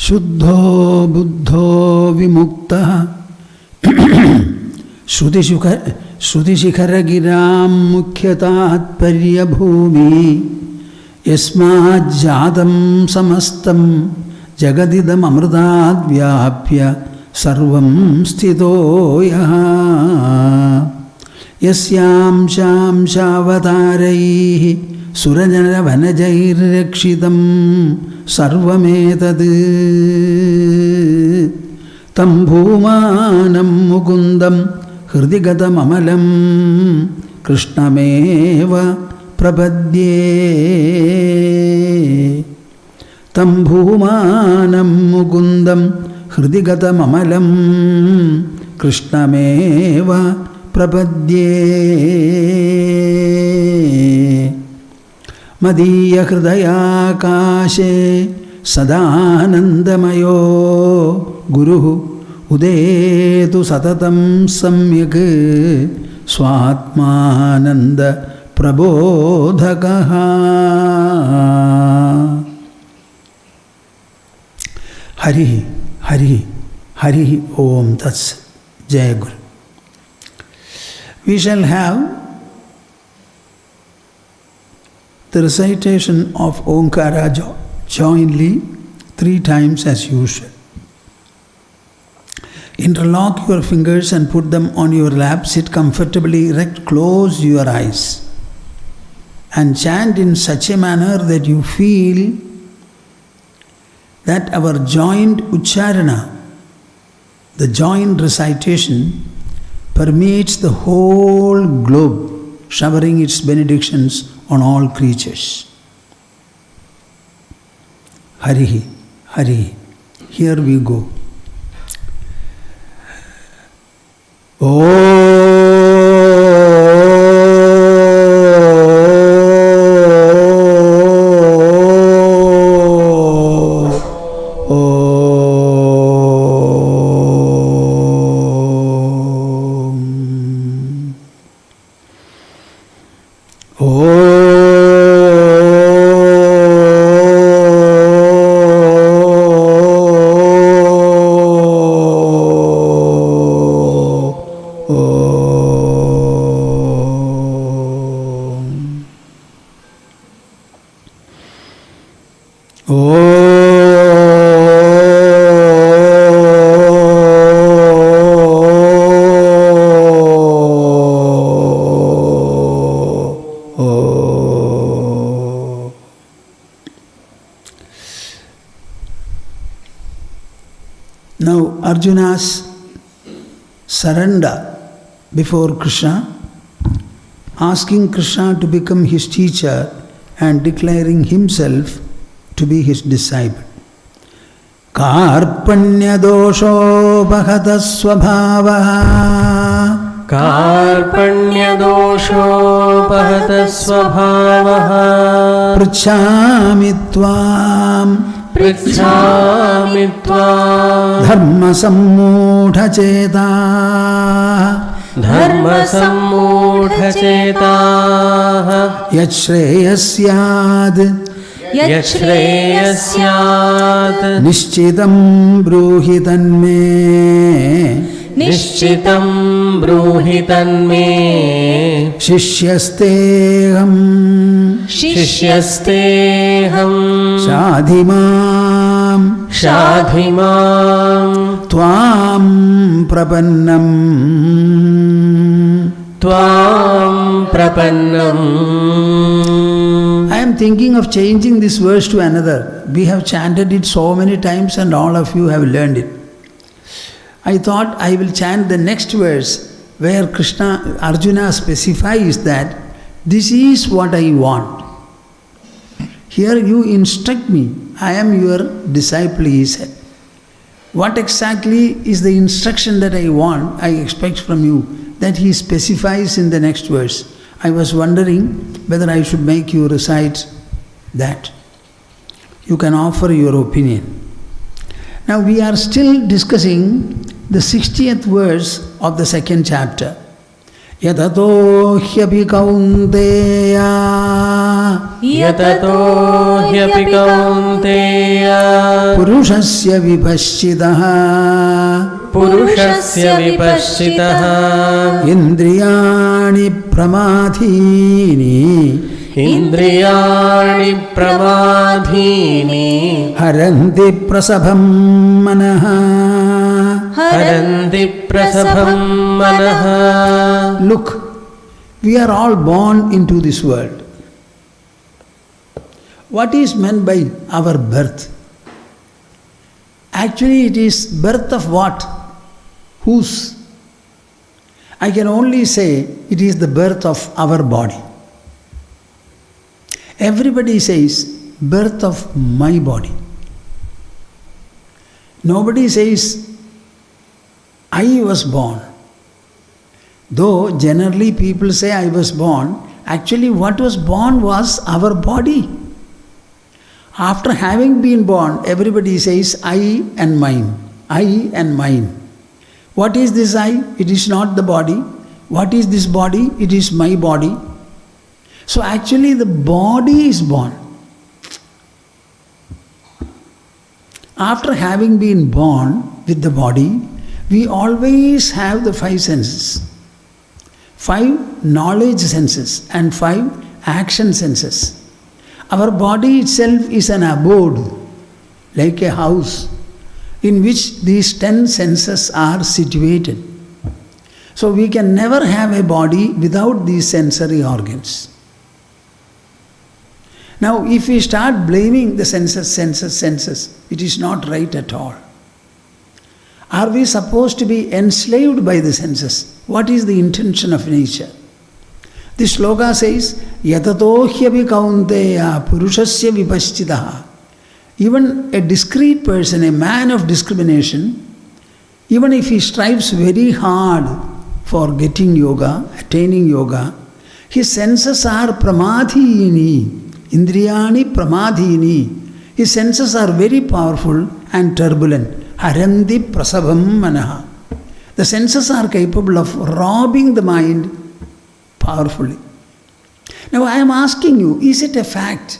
Shuddho buddho vimukta Shruti-shikhara giram mukhyatatparya bhumi Yasmad jatam samastam Jagadidam amrutat vyapya Sarvam sthito yaha Yasyam sham shavataraihi Surajana vanajair rakshitam Sarvametad Tam bhumanam mukundam Hridigatam amalam Krishnameva prapadye Tam bhumanam mukundam Hridigatam amalam Krishnameva prapadye Madhya hridaya kashe Sadanandamayo Guruhu Udetu satatam samyak Swatmananda prabodhakaha Hari Hari Hari Om Tats Jai Guru. We shall have the recitation of Omkara jointly 3 times as usual. Interlock your fingers and put them on your lap. Sit comfortably erect, close your eyes and chant in such a manner that you feel that our joint ucharana, the joint recitation, permeates the whole globe, showering its benedictions on all creatures. Hari, Hari. Here we go. Now Arjuna's surrender before Krishna, asking Krishna to become his teacher and declaring himself to be his disciple. Karpanya dosho bhagata swabhavaha Karpanya dosho bhagata swabhavaha Pruchhami tvam Dharma sammudha cheta Yat shreyasyad Nishchitam bruhi tanme Shishyasteham Shadhimam Tvam prapannam I am thinking of changing this verse to another. We have chanted it so many times and all of you have learned it. I thought I will chant the next verse where Arjuna specifies that this is what I want. Here you instruct me. I am your disciple, he said. What exactly is the instruction that I want, I expect from you? That he specifies in the next verse. I was wondering whether I should make you recite that. You can offer your opinion. Now we are still discussing the 60th verse of the 2nd chapter. Yatato hyapi kaunteya Purushasya vipashchitaha Purushasya vipashchitaha Indriyani pramadhini Indriyani pramadhini Haranti prasabham manaha Haranti prasabham manaha. Look, we are all born into this world. What is meant by our birth? Actually, it is birth of what? Whose? I can only say it is the birth of our body. Everybody says, birth of my body. Nobody says, I was born. Though generally people say I was born, actually what was born was our body. After having been born, everybody says, I and mine, I and mine. What is this I? It is not the body. What is this body? It is my body. So actually the body is born. After having been born with the body, we always have the 5 senses. 5 knowledge senses and 5 action senses. Our body itself is an abode, like a house, in which these 10 senses are situated. So we can never have a body without these sensory organs. Now, if we start blaming the senses, it is not right at all. Are we supposed to be enslaved by the senses? What is the intention of nature? This sloka says, Yatato hyapi kaunteya purushasya vipashchitaha. Even a discreet person, a man of discrimination, even if he strives very hard for getting yoga, attaining yoga, his senses are pramadhini, indriyani pramadhini. His senses are very powerful and turbulent. Haranti prasabham manaha. The senses are capable of robbing the mind powerfully. Now I am asking you, is it a fact?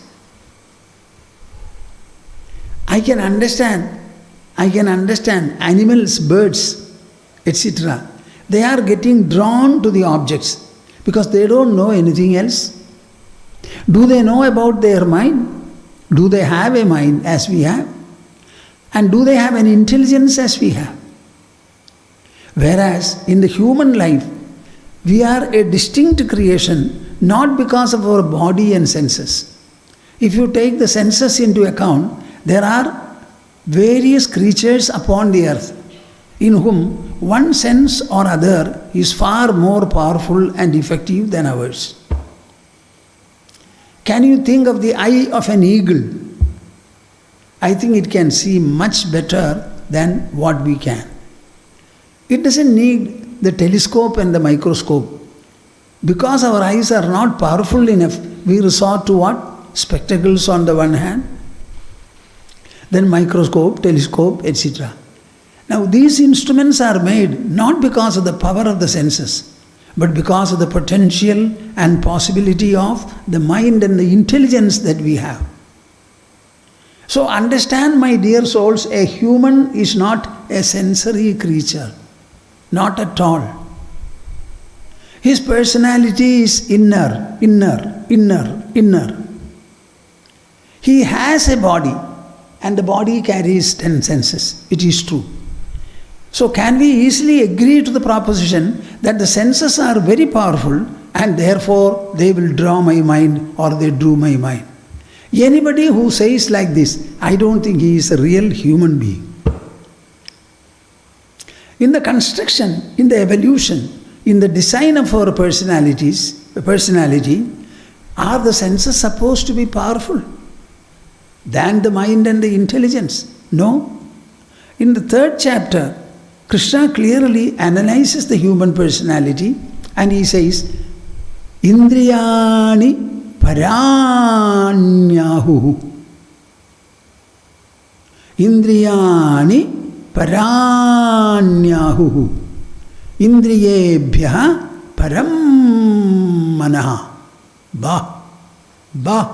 I can understand animals, birds, etc. They are getting drawn to the objects because they don't know anything else. Do they know about their mind? Do they have a mind as we have? And do they have an intelligence as we have? Whereas in the human life, we are a distinct creation not because of our body and senses. If you take the senses into account, there are various creatures upon the earth in whom one sense or other is far more powerful and effective than ours. Can you think of the eye of an eagle? I think it can see much better than what we can. It doesn't need the telescope and the microscope. Because our eyes are not powerful enough, we resort to what? Spectacles on the one hand, then microscope, telescope, etc. Now these instruments are made not because of the power of the senses, but because of the potential and possibility of the mind and the intelligence that we have. So understand, my dear souls, a human is not a sensory creature. Not at all. His personality is inner. He has a body, and the body carries 10 senses. It is true. So can we easily agree to the proposition that the senses are very powerful and therefore they will draw my mind or they drew my mind? Anybody who says like this, I don't think he is a real human being. In the construction, in the evolution, in the design of our personality, are the senses supposed to be powerful than the mind and the intelligence? No. In the 3rd chapter, Krishna clearly analyzes the human personality and he says, Indriyani paranyahu. Indriyani paranyahu. Indriyebhya param manaha. Ba.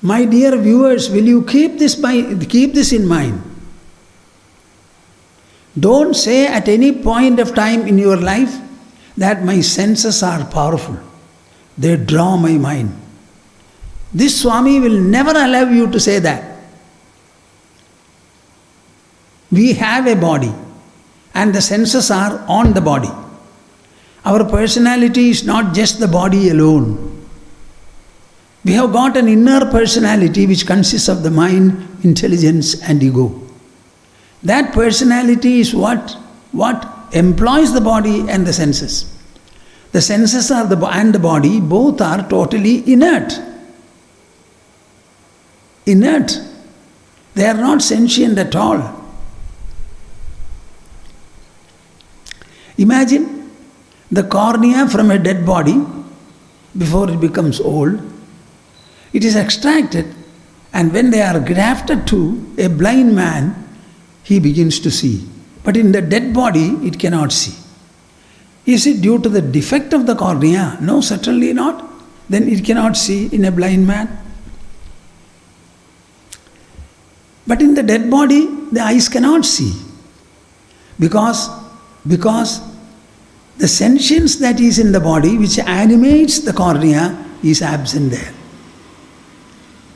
My dear viewers, will you keep this in mind? Don't say at any point of time in your life that my senses are powerful. They draw my mind. This Swami will never allow you to say that. We have a body and the senses are on the body. Our personality is not just the body alone. We have got an inner personality which consists of the mind, intelligence and ego. That personality is what employs the body and the senses. The senses and the body both are totally inert. Inert. They are not sentient at all. Imagine the cornea from a dead body before it becomes old. It is extracted, and when they are grafted to a blind man, he begins to see. But in the dead body, it cannot see. Is it due to the defect of the cornea? No, certainly not. Then it cannot see in a blind man. But in the dead body, the eyes cannot see. Because the sentience that is in the body, which animates the cornea, is absent there.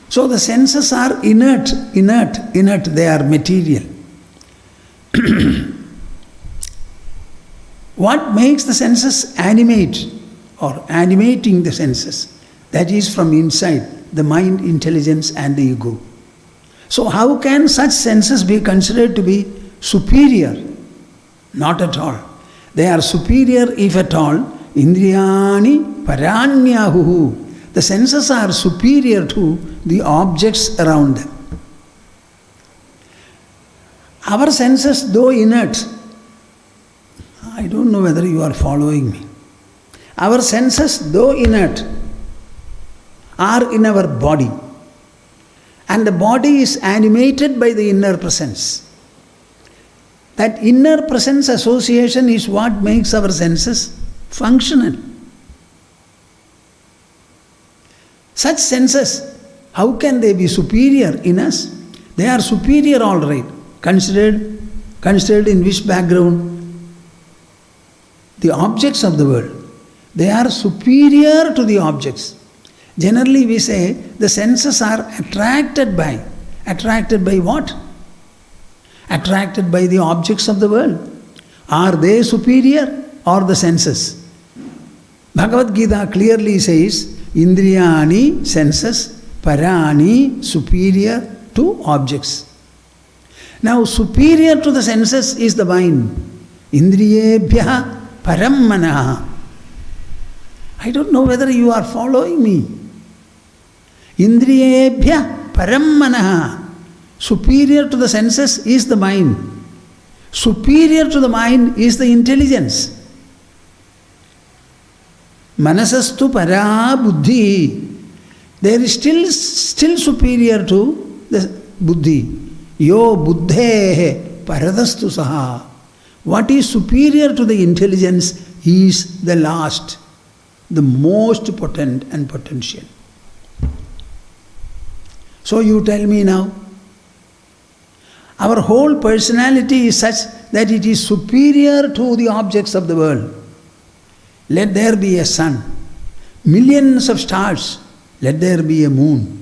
So the senses are inert, they are material. What makes the senses animate or animating the senses? That is from inside, the mind, intelligence and the ego. So how can such senses be considered to be superior? Not at all. They are superior if at all. Indriyani paranyahuhu. The senses are superior to the objects around them. Our senses, though inert, I don't know whether you are following me. Our senses, though inert, are in our body. And the body is animated by the inner presence. That inner presence association is what makes our senses functional. Such senses, how can they be superior in us? They are superior, all right. Considered in which background? The objects of the world. They are superior to the objects. Generally we say the senses are attracted by. Attracted by what? Attracted by the objects of the world. Are they superior or the senses? Bhagavad Gita clearly says, Indriyani, senses, parani, superior to objects. Now superior to the senses is the mind. Indriyebhya param manaha. I don't know whether you are following me. Indriyebhya param manaha. Superior to the senses is the mind. Superior to the mind is the intelligence. Manasastu para buddhi. There is still superior to the buddhi. Yo buddhe paradastu saha. What is superior to the intelligence is the last, the most potent and potential. So you tell me now, our whole personality is such that it is superior to the objects of the world. Let there be a sun, millions of stars, let there be a moon.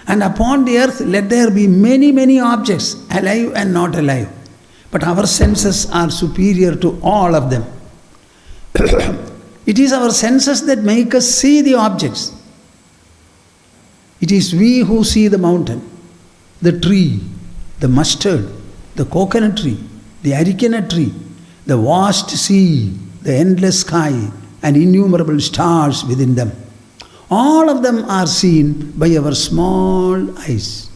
And upon the earth, let there be many, many objects, alive and not alive. But our senses are superior to all of them. It is our senses that make us see the objects. It is we who see the mountain, the tree, the mustard, the coconut tree, the arecanut tree, the vast sea, the endless sky, and innumerable stars within them. All of them are seen by our small eyes.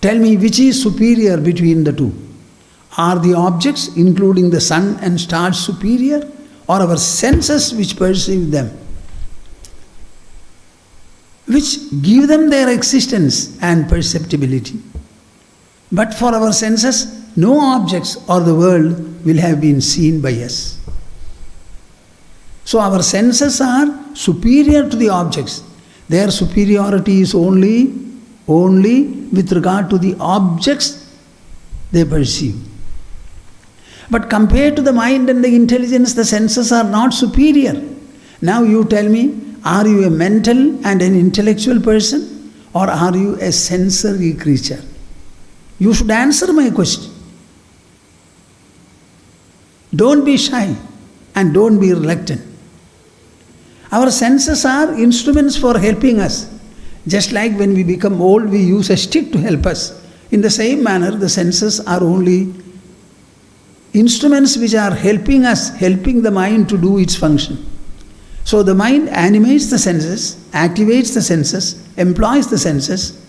Tell me, which is superior between the two? Are the objects, including the sun and stars, superior, or our senses which perceive them, which give them their existence and perceptibility? But for our senses, no objects or the world will have been seen by us. So our senses are superior to the objects. Their superiority is only with regard to the objects they perceive. But compared to the mind and the intelligence, the senses are not superior. Now you tell me, are you a mental and an intellectual person, or are you a sensory creature? You should answer my question. Don't be shy and don't be reluctant. Our senses are instruments for helping us. Just like when we become old, we use a stick to help us. In the same manner, the senses are only instruments which are helping us, helping the mind to do its function. So the mind animates the senses, activates the senses, employs the senses,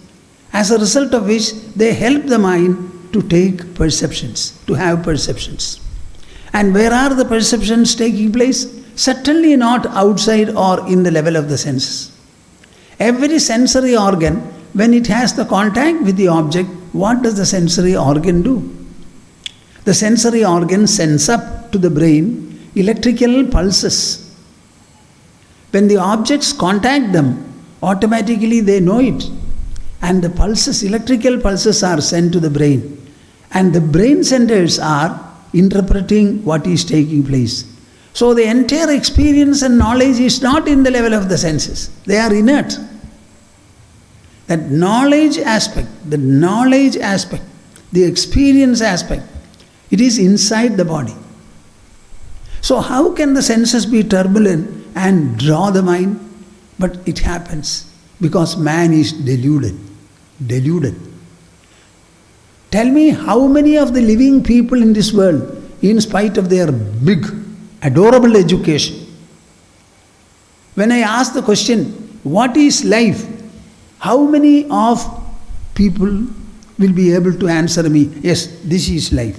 as a result of which they help the mind to take perceptions, to have perceptions. And where are the perceptions taking place? Certainly not outside or in the level of the senses. Every sensory organ, when it has the contact with the object, what does the sensory organ do? The sensory organ sends up to the brain electrical pulses. When the objects contact them, automatically they know it. And the pulses, electrical pulses are sent to the brain. And the brain centers are interpreting what is taking place. So the entire experience and knowledge is not in the level of the senses. They are inert. That knowledge aspect, the experience aspect, it is inside the body. So how can the senses be turbulent and draw the mind? But it happens because man is deluded. Tell me how many of the living people in this world, in spite of their big, adorable education, when I ask the question, what is life? How many of people will be able to answer me, yes, this is life.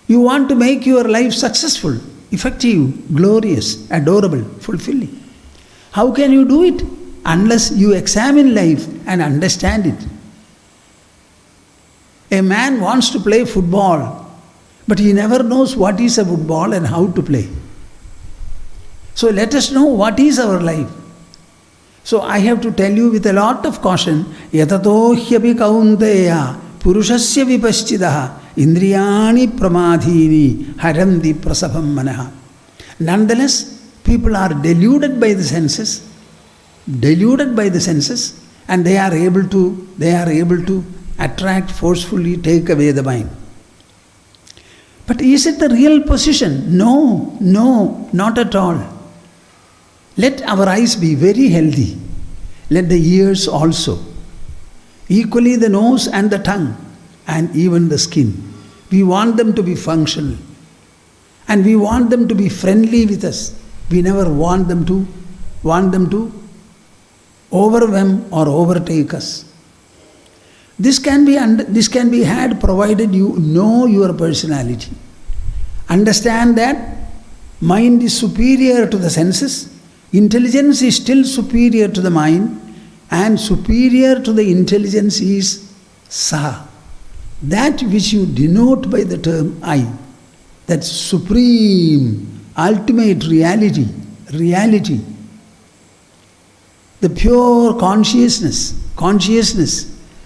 You want to make your life successful, effective, glorious, adorable, fulfilling. How can you do it? Unless you examine life and understand it. A man wants to play football, but he never knows what is a football and how to play. So let us know what is our life. So I have to tell you with a lot of caution, yatato hyapi kaunteya purushasya vipaschidaha indriyani pramadhini haramdi prasabham manaha. Nonetheless, people are deluded by the senses, and they are able to attract, forcefully take away the mind. But is it the real position? No, not at all. Let our eyes be very healthy. Let the ears also. Equally the nose and the tongue and even the skin. We want them to be functional. And we want them to be friendly with us. We never want them to overwhelm or overtake us. This can be had provided you know your personality. Understand that mind is superior to the senses, intelligence is still superior to the mind, and superior to the intelligence is Saha. That which you denote by the term I, that supreme, ultimate reality, the pure consciousness,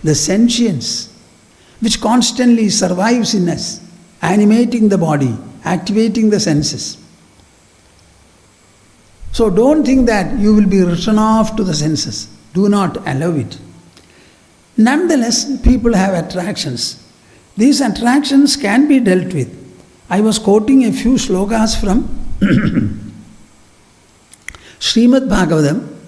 the sentience, which constantly survives in us, animating the body, activating the senses. So don't think that you will be written off to the senses. Do not allow it. Nonetheless, people have attractions. These attractions can be dealt with. I was quoting a few slokas from Srimad Bhagavatam.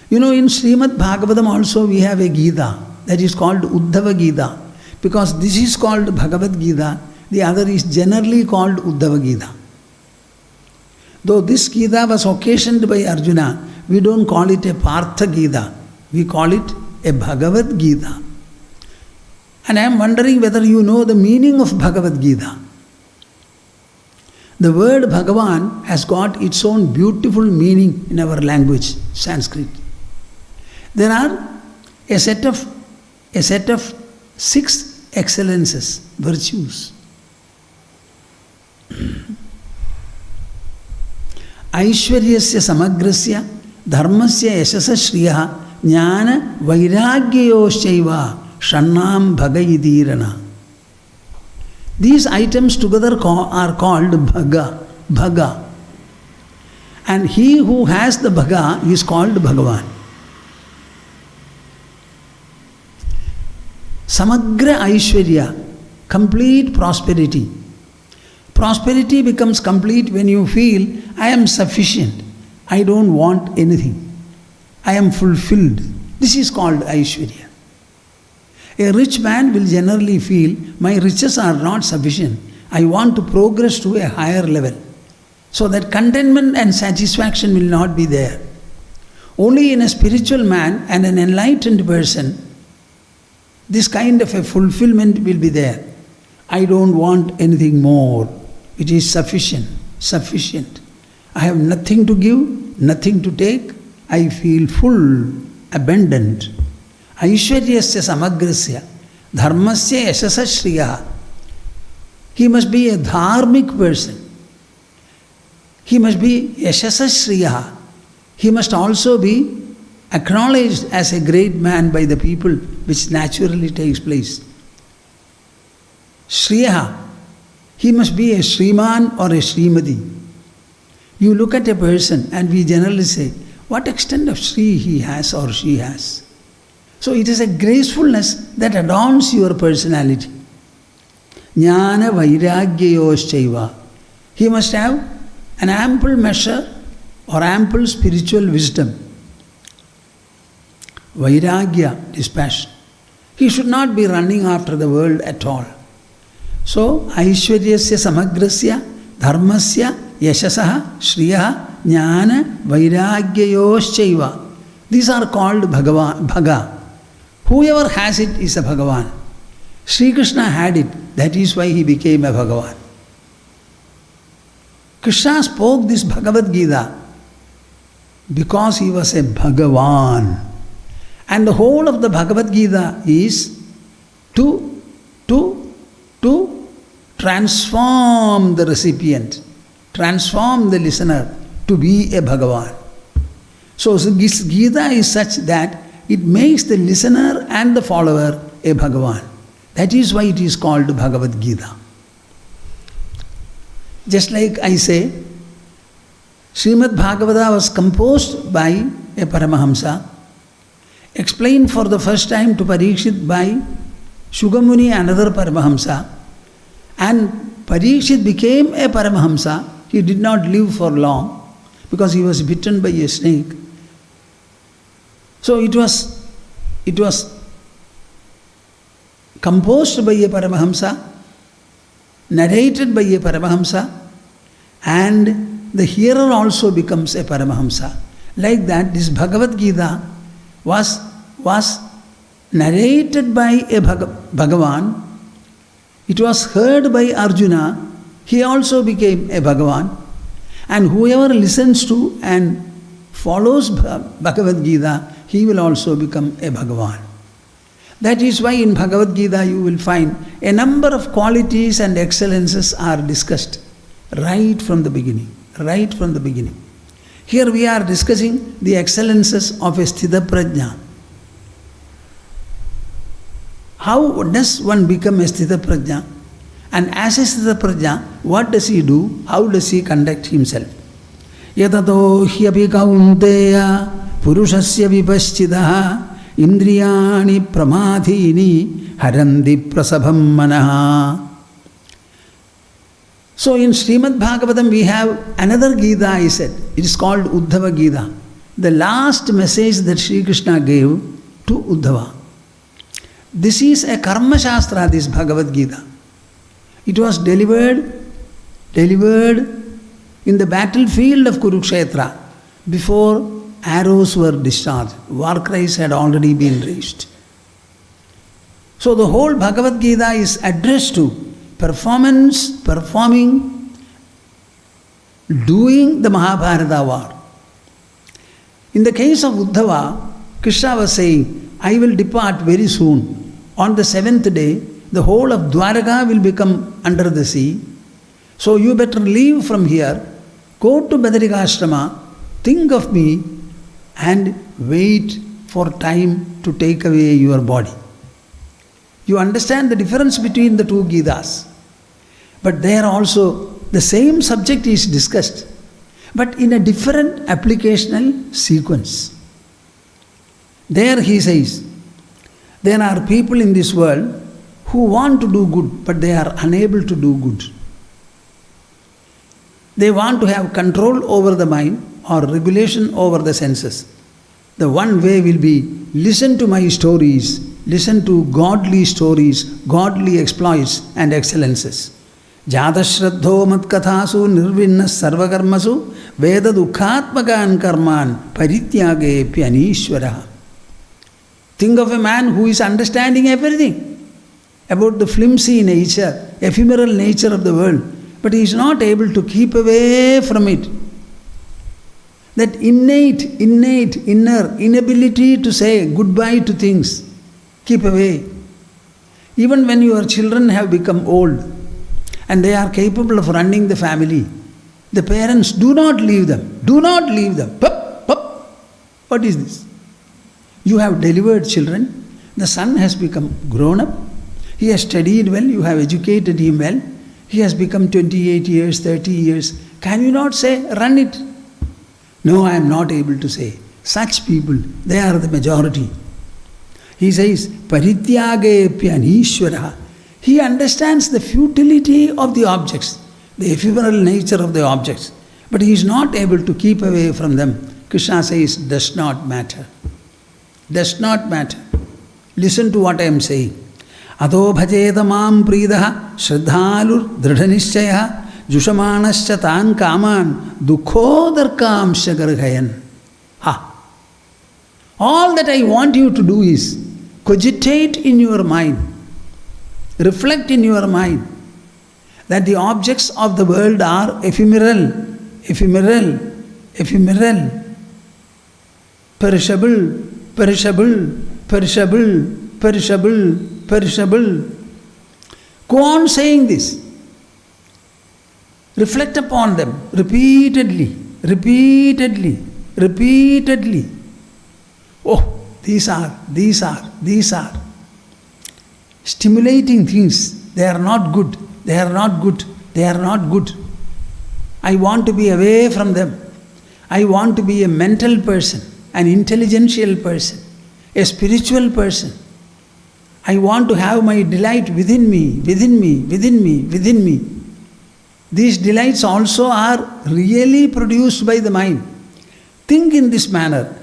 You know, in Srimad Bhagavatam also we have a Gita that is called Uddhava Gita. Because this is called Bhagavad Gita, the other is generally called Uddhava Gita. Though this Gita was occasioned by Arjuna, we don't call it a Partha Gita, we call it a Bhagavad Gita. And I am wondering whether you know the meaning of Bhagavad Gita. The word Bhagavan has got its own beautiful meaning in our language, Sanskrit. There are a set of 6 excellences, virtues. Aishwaryasya samagrasya dharmasya yashasa shriya jnana vairagyayoshchaiva shannam bhagayidirana. These items together are called bhaga. And he who has the bhaga is called Bhagavan. Samagra Aishwarya, complete prosperity. Prosperity becomes complete when you feel, I am sufficient, I don't want anything, I am fulfilled. This is called Aishwarya. A rich man will generally feel, my riches are not sufficient, I want to progress to a higher level. So that contentment and satisfaction will not be there. Only in a spiritual man and an enlightened person, this kind of a fulfillment will be there. I don't want anything more. It is sufficient, sufficient. I have nothing to give, nothing to take. I feel full, abundant. Aishwaryasya samagrasya, dharmasya yashasa shriya. He must be a dharmic person. He must be yashasa shriya. He must also be acknowledged as a great man by the people, which naturally takes place. Shriya. He must be a Shriman or a Shrimati. You look at a person and we generally say, what extent of Shri he has or she has. So it is a gracefulness that adorns your personality. Jnana vairagyayoshchaiva. He must have an ample measure or ample spiritual wisdom. Vairagya, dispassion. He should not be running after the world at all. So, Aishwaryasya samagrasya, dharmasya, yashasaha, shriyaha, jnana, vairagyayoshchaiva. These are called Bhaga. Whoever has it is a Bhagavan. Sri Krishna had it, that is why he became a Bhagavan. Krishna spoke this Bhagavad Gita because he was a Bhagavan. And the whole of the Bhagavad Gita is to transform the recipient, transform the listener to be a Bhagavan. So this Gita is such that it makes the listener and the follower a Bhagavan. That is why it is called Bhagavad Gita. Just like I say, Srimad Bhagavata was composed by a Paramahamsa, explained for the first time to Parikshit by Shugamuni, another Paramahamsa, and Parikshit became a Paramahamsa. He did not live for long because he was bitten by a snake. So it was composed by a Paramahamsa, narrated by a Paramahamsa, and the hearer also becomes a Paramahamsa. Like that, this Bhagavad Gita was narrated by a Bhagavan. It was heard by Arjuna. He also became a Bhagavan. And whoever listens to and follows Bhagavad Gita, he will also become a Bhagavan. That is why in Bhagavad Gita you will find a number of qualities and excellences are discussed right from the beginning. Right from the beginning. Here we are discussing the excellences of a Sthita Prajna. How does one become a Sthita Prajna? And as a Sthita Prajna, what does he do? How does he conduct himself? Yatato hyapi kaunteya purushasya vipaschitaha indriyani pramadhini harandi prasabham manaha. So in Srimad Bhagavatam we have another Gita, I said. It is called Uddhava Gita. The last message that Sri Krishna gave to Uddhava. This is a Karma Shastra, this Bhagavad Gita. It was delivered in the battlefield of Kurukshetra before arrows were discharged. War cries had already been raised. So the whole Bhagavad Gita is addressed to performing, doing the Mahabharata war. In the case of Uddhava, Krishna was saying, I will depart very soon. On the 7th day, the whole of Dwaraka will become under the sea. So you better leave from here, go to Badarikashrama, think of me, and wait for time to take away your body. You understand the difference between the two Gitas. But there also the same subject is discussed, but in a different applicational sequence. There he says, there are people in this world who want to do good, but they are unable to do good. They want to have control over the mind or regulation over the senses. The one way will be, listen to my stories, listen to godly stories, godly exploits and excellences. Jata shraddho matkathasu nirvinnas sarvakarmasu veda dukkhatmakan karman parityage pyanishwaraha. Think of a man who is understanding everything about the flimsy nature, ephemeral nature of the world, but he is not able to keep away from it. That innate, inner inability to say goodbye to things, keep away. Even when your children have become old and they are capable of running the family, the parents do not leave them. Do not leave them. Pup, pup. What is this? You have delivered children. The son has become grown up. He has studied well. You have educated him well. He has become 28 years, 30 years. Can you not say, run it? No, I am not able to say. Such people, they are the majority. He says, Parityage pyanishwara. He understands the futility of the objects, the ephemeral nature of the objects, but he is not able to keep away from them. Krishna says, does not matter. Does not matter. Listen to what I am saying. Adho bhajeta mam pridaha shraddhalur dridhanishchaya jushamanascha tan kaman dukhodarkamsha garghayan. All that I want you to do is cogitate in your mind, reflect in your mind that the objects of the world are ephemeral, perishable, perishable. Go on saying this. Reflect upon them repeatedly. Oh, these are stimulating things. They are not good. I want to be away from them. I want to be a mental person, an intelligential person, a spiritual person. I want to have my delight within me. These delights also are really produced by the mind. Think in this manner.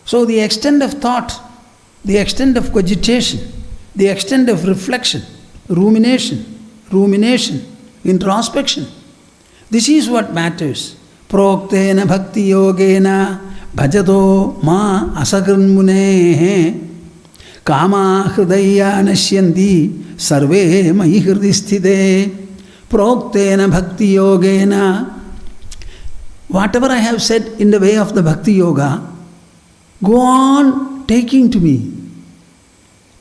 So the extent of thought, the extent of cogitation, the extent of reflection, rumination, introspection, this is what matters. Proktena bhakti yogena bhajato ma asakranmune kama hridaya nashyanti sarve mahi hridisthite. Proktena bhakti yogena. Whatever I have said in the way of the bhakti yoga, go on taking to me.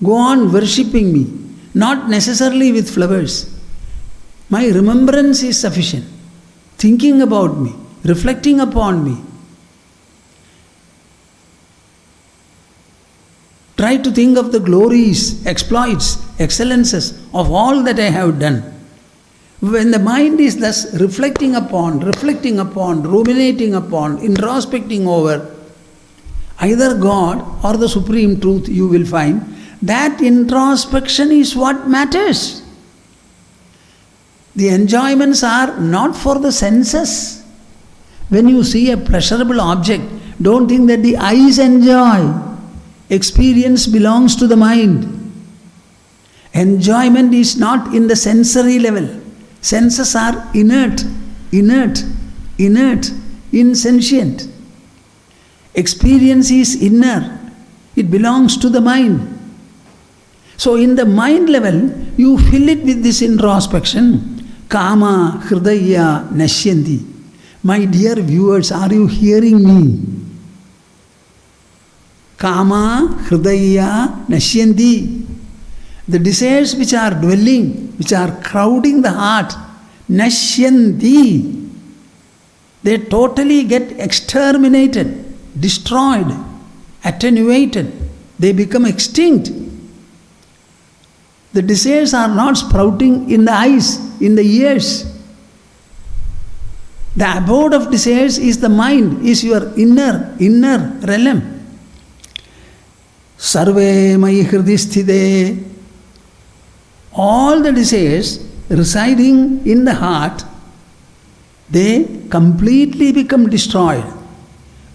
Go on worshipping me. Not necessarily with flowers. My remembrance is sufficient. Thinking about me, reflecting upon me. Try to think of the glories, exploits, excellences of all that I have done. When the mind is thus reflecting upon, ruminating upon, introspecting over either God or the Supreme Truth, you will find that introspection is what matters. The enjoyments are not for the senses. When you see a pleasurable object, don't think that the eyes enjoy. Experience belongs to the mind. Enjoyment is not in the sensory level. Senses are inert, insentient. Experience is inner. It belongs to the mind. So in the mind level, you fill it with this introspection. Kama hridaya nashyanti. My dear viewers, are you hearing me? Kama hridaya nashyanti. The desires which are dwelling, which are crowding the heart, nashyanti. They totally get exterminated. destroyed, attenuated. They become extinct. The desires are not sprouting in the eyes, in the ears. The abode of desires is the mind, is your inner realm. Sarve mai hridisthide. All the desires residing in the heart, they completely become destroyed.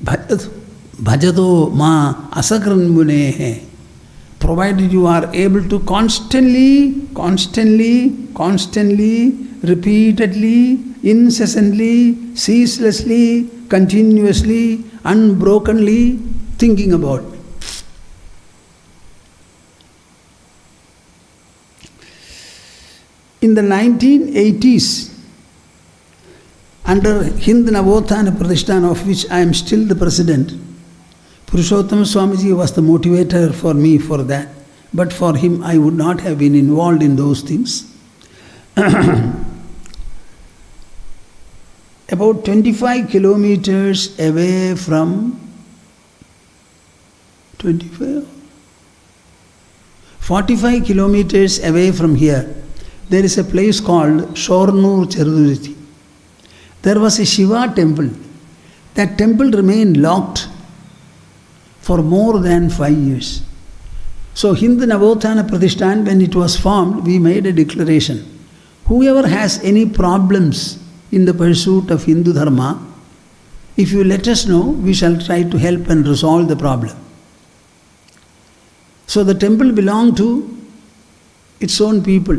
Bhajado ma asakran munehe. Provided you are able to constantly, repeatedly, incessantly, ceaselessly, continuously, unbrokenly thinking about me. In the 1980s, under Hindu Navothana Pratishthan, of which I am still the president, Purushottam Swamiji was the motivator for me for that. But for him, I would not have been involved in those things. About 25 kilometers away from 45 kilometers away from here, there is a place called Shornur Cheruduriti. There was a Shiva temple. That temple remained locked for more than 5 years. So Hindu Navothana Pratishthan, when it was formed, we made a declaration. Whoever has any problems in the pursuit of Hindu Dharma, if you let us know, we shall try to help and resolve the problem. So the temple belonged to its own people.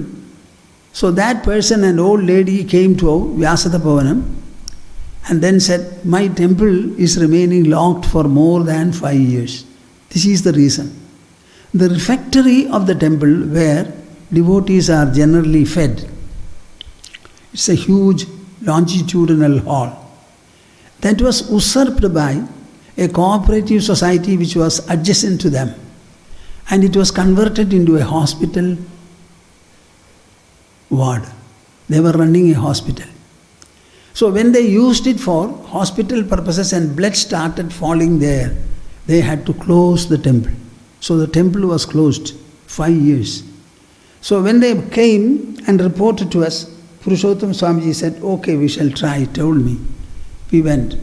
So that person, an old lady, came to Vyasata Pavanam and then said, my temple is remaining locked for more than 5 years. This is the reason. The refectory of the temple where devotees are generally fed, it's a huge longitudinal hall. That was usurped by a cooperative society which was adjacent to them, and it was converted into a hospital ward. They were running a hospital. So when they used it for hospital purposes and blood started falling there, they had to close the temple. So the temple was closed 5 years. So when they came and reported to us, Purushottam Swamiji said, okay, we shall try, told me. We went.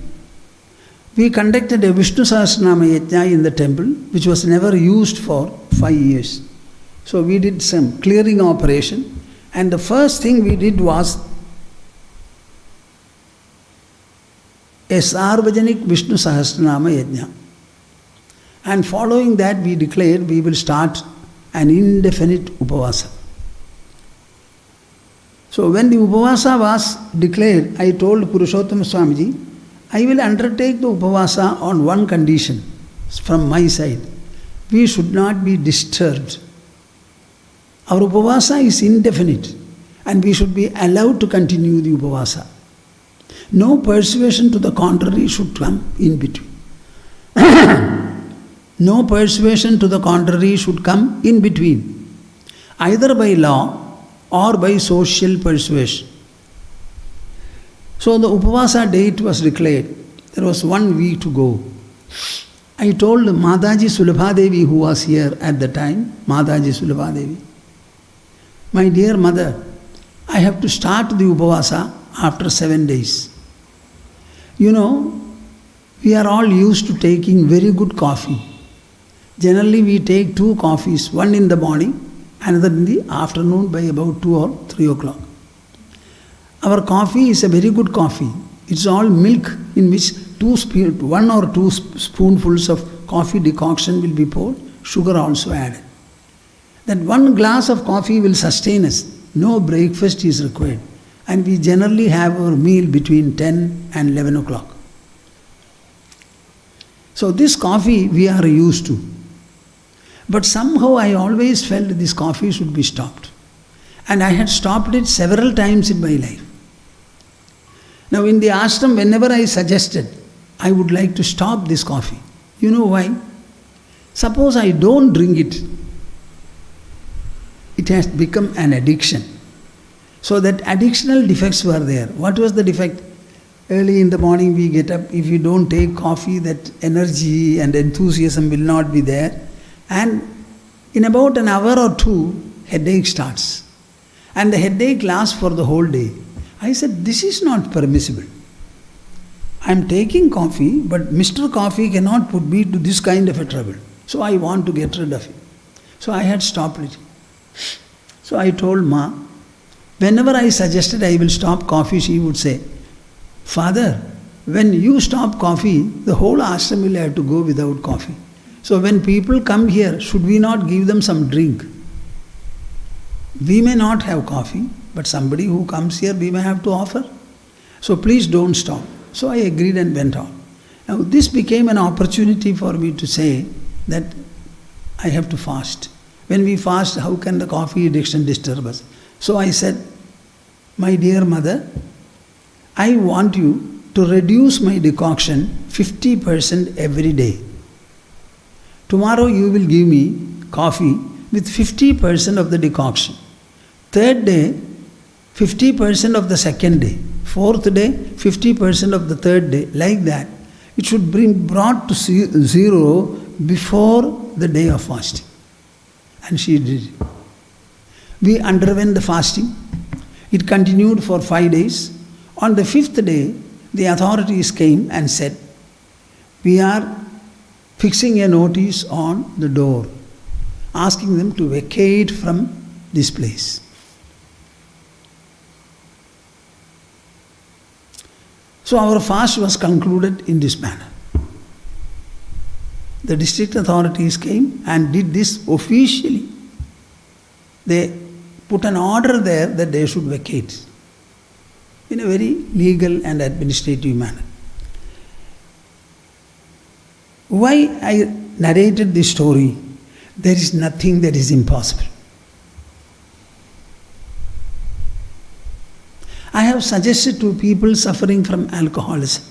We conducted a Vishnu Sahasranama Yajna in the temple, which was never used for 5 years. So we did some clearing operation, and the first thing we did was a Sarvajanik Vishnu Sahasranama Yajna. And following that, we declared we will start an indefinite Upavasa. So when the Upavasa was declared, I told Purushottam Swamiji, I will undertake the Upavasa on one condition from my side. We should not be disturbed. Our Upavasa is indefinite and we should be allowed to continue the Upavasa. No persuasion to the contrary should come in between. No persuasion to the contrary should come in between, either by law or by social persuasion. So the Upavasa date was declared. There was 1 week to go. I told Mataji Sulabhadevi, who was here at the time, Mataji Sulabhadevi, my dear mother, I have to start the Upavasa after 7 days. You know, we are all used to taking very good coffee. Generally we take 2 coffees, one in the morning, another in the afternoon by about 2 or 3 o'clock. Our coffee is a very good coffee. It's all milk in which 1 or 2 spoonfuls of coffee decoction will be poured, sugar also added. That 1 glass of coffee will sustain us. No breakfast is required. And we generally have our meal between 10 and 11 o'clock. So this coffee we are used to. But somehow I always felt this coffee should be stopped. And I had stopped it several times in my life. Now in the ashram, whenever I suggested, I would like to stop this coffee. You know why? Suppose I don't drink it, it has become an addiction. So that addictional defects were there. What was the defect? Early in the morning we get up. If you don't take coffee, that energy and enthusiasm will not be there. And in about an hour or two, headache starts. And the headache lasts for the whole day. I said, this is not permissible. I am taking coffee, but Mr. Coffee cannot put me to this kind of a trouble. So I want to get rid of it. So I had stopped it. So I told Ma, whenever I suggested I will stop coffee, she would say, Father, when you stop coffee, the whole ashram will have to go without coffee. So when people come here, should we not give them some drink? We may not have coffee, but somebody who comes here, we may have to offer. So please don't stop. So I agreed and went on. Now this became an opportunity for me to say that I have to fast. When we fast, how can the coffee addiction disturb us? So I said, my dear mother, I want you to reduce my decoction 50% every day. Tomorrow you will give me coffee with 50% of the decoction. Third day, 50% of the second day. Fourth day, 50% of the third day. Like that. It should be brought to zero before the day of fasting. And she did it. We underwent the fasting. It continued for 5 days. On the 5th day, the authorities came and said, we are fixing a notice on the door, asking them to vacate from this place. So our fast was concluded in this manner. The district authorities came and did this officially. They put an order there that they should vacate in a very legal and administrative manner. Why I narrated this story? There is nothing that is impossible. I have suggested to people suffering from alcoholism.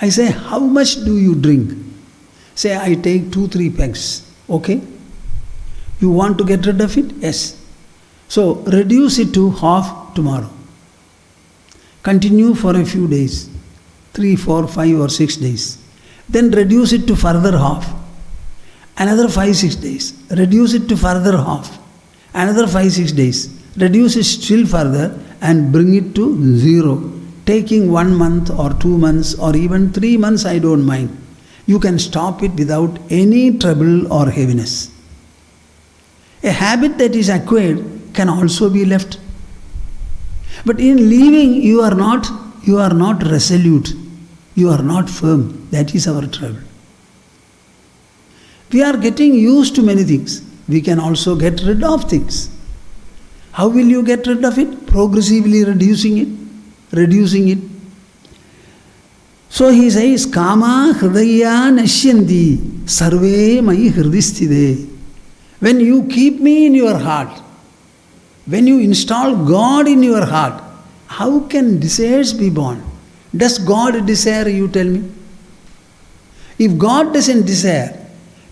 I say, how much do you drink? Say, I take 2-3 pegs. Okay? You want to get rid of it? Yes. So, reduce it to half tomorrow. Continue for a few days. 3, 4, 5 or 6 days. Then reduce it to further half. Another 5, 6 days. Reduce it to further half. Another 5, 6 days. Reduce it still further and bring it to zero. Taking 1 month or 2 months or even 3 months, I don't mind. You can stop it without any trouble or heaviness. A habit that is acquired can also be left. But in leaving, you are not resolute. You are not firm. That is our trouble. We are getting used to many things. We can also get rid of things. How will you get rid of it? Progressively reducing it. So he says, Kama hridaya nashyanti sarve mai hridisthide. When you keep me in your heart, when you install God in your heart, how can desires be born? Does God desire, you tell me? If God doesn't desire,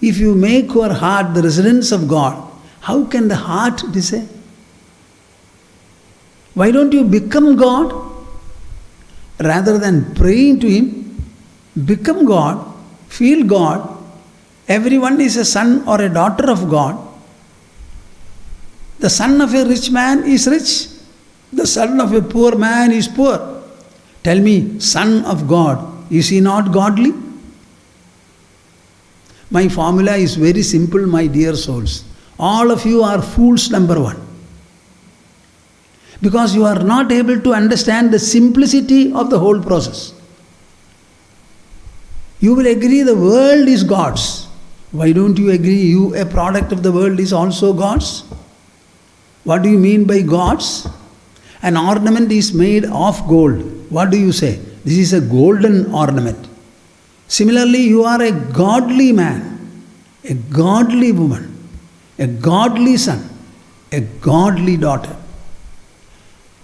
if you make your heart the residence of God, how can the heart desire? Why don't you become God? Rather than praying to Him, become God, feel God. Everyone is a son or a daughter of God. The son of a rich man is rich. The son of a poor man is poor. Tell me, son of God, is he not godly? My formula is very simple, my dear souls. All of you are fools, number one. Because you are not able to understand the simplicity of the whole process. You will agree the world is God's. Why don't you agree you, a product of the world, is also God's? What do you mean by God's? An ornament is made of gold. What do you say? This is a golden ornament. Similarly, you are a godly man, a godly woman, a godly son, a godly daughter.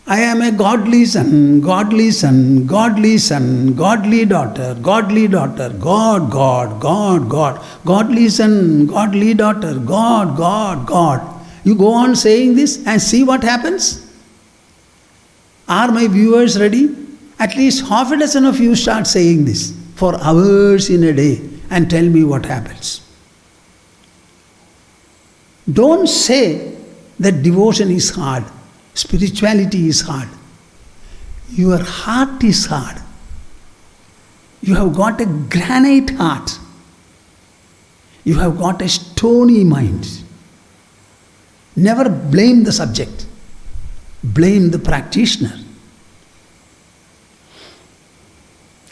I am a godly son, godly son, godly son, godly daughter, God, God, God, God, godly son, godly daughter, God, God, God. You go on saying this and see what happens. Are my viewers ready? At least half a dozen of you start saying this for hours in a day and tell me what happens. Don't say that devotion is hard, spirituality is hard. Your heart is hard. You have got a granite heart. You have got a stony mind. Never blame the subject. Blame the practitioner.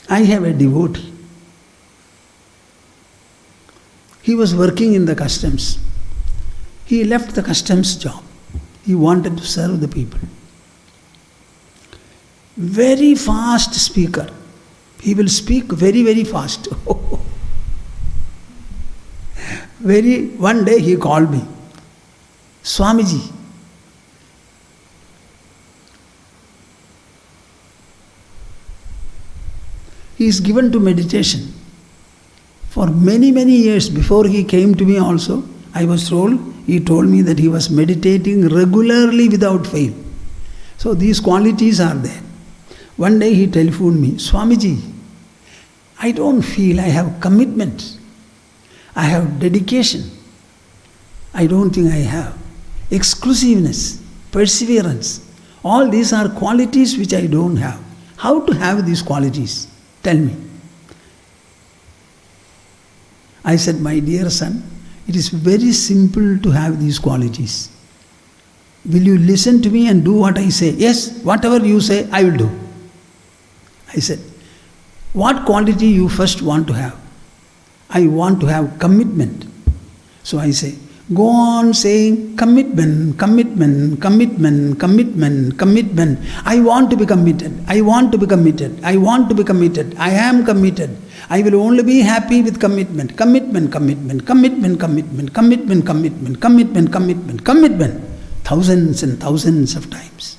I have a devotee. He was working in the customs. He left the customs job. He wanted to serve the people. Very fast speaker. He will speak very, very fast. One day he called me, Swamiji, he is given to meditation. For many, many years before he came to me also, I was told, he told me that he was meditating regularly without fail. So these qualities are there. One day he telephoned me, Swamiji, I don't feel I have commitment. I have dedication. I don't think I have. Exclusiveness, perseverance. All these are qualities which I don't have. How to have these qualities? Tell me. I said, my dear son, it is very simple to have these qualities. Will you listen to me and do what I say? Yes, whatever you say, I will do. I said, what quality you first want to have? I want to have commitment. So I say, go on saying commitment, commitment, commitment, commitment, commitment. I want to be committed. I want to be committed. I want to be committed. I am committed. I will only be happy with commitment. Commitment, commitment, commitment, commitment, commitment, commitment, commitment, commitment, commitment. Thousands and thousands of times.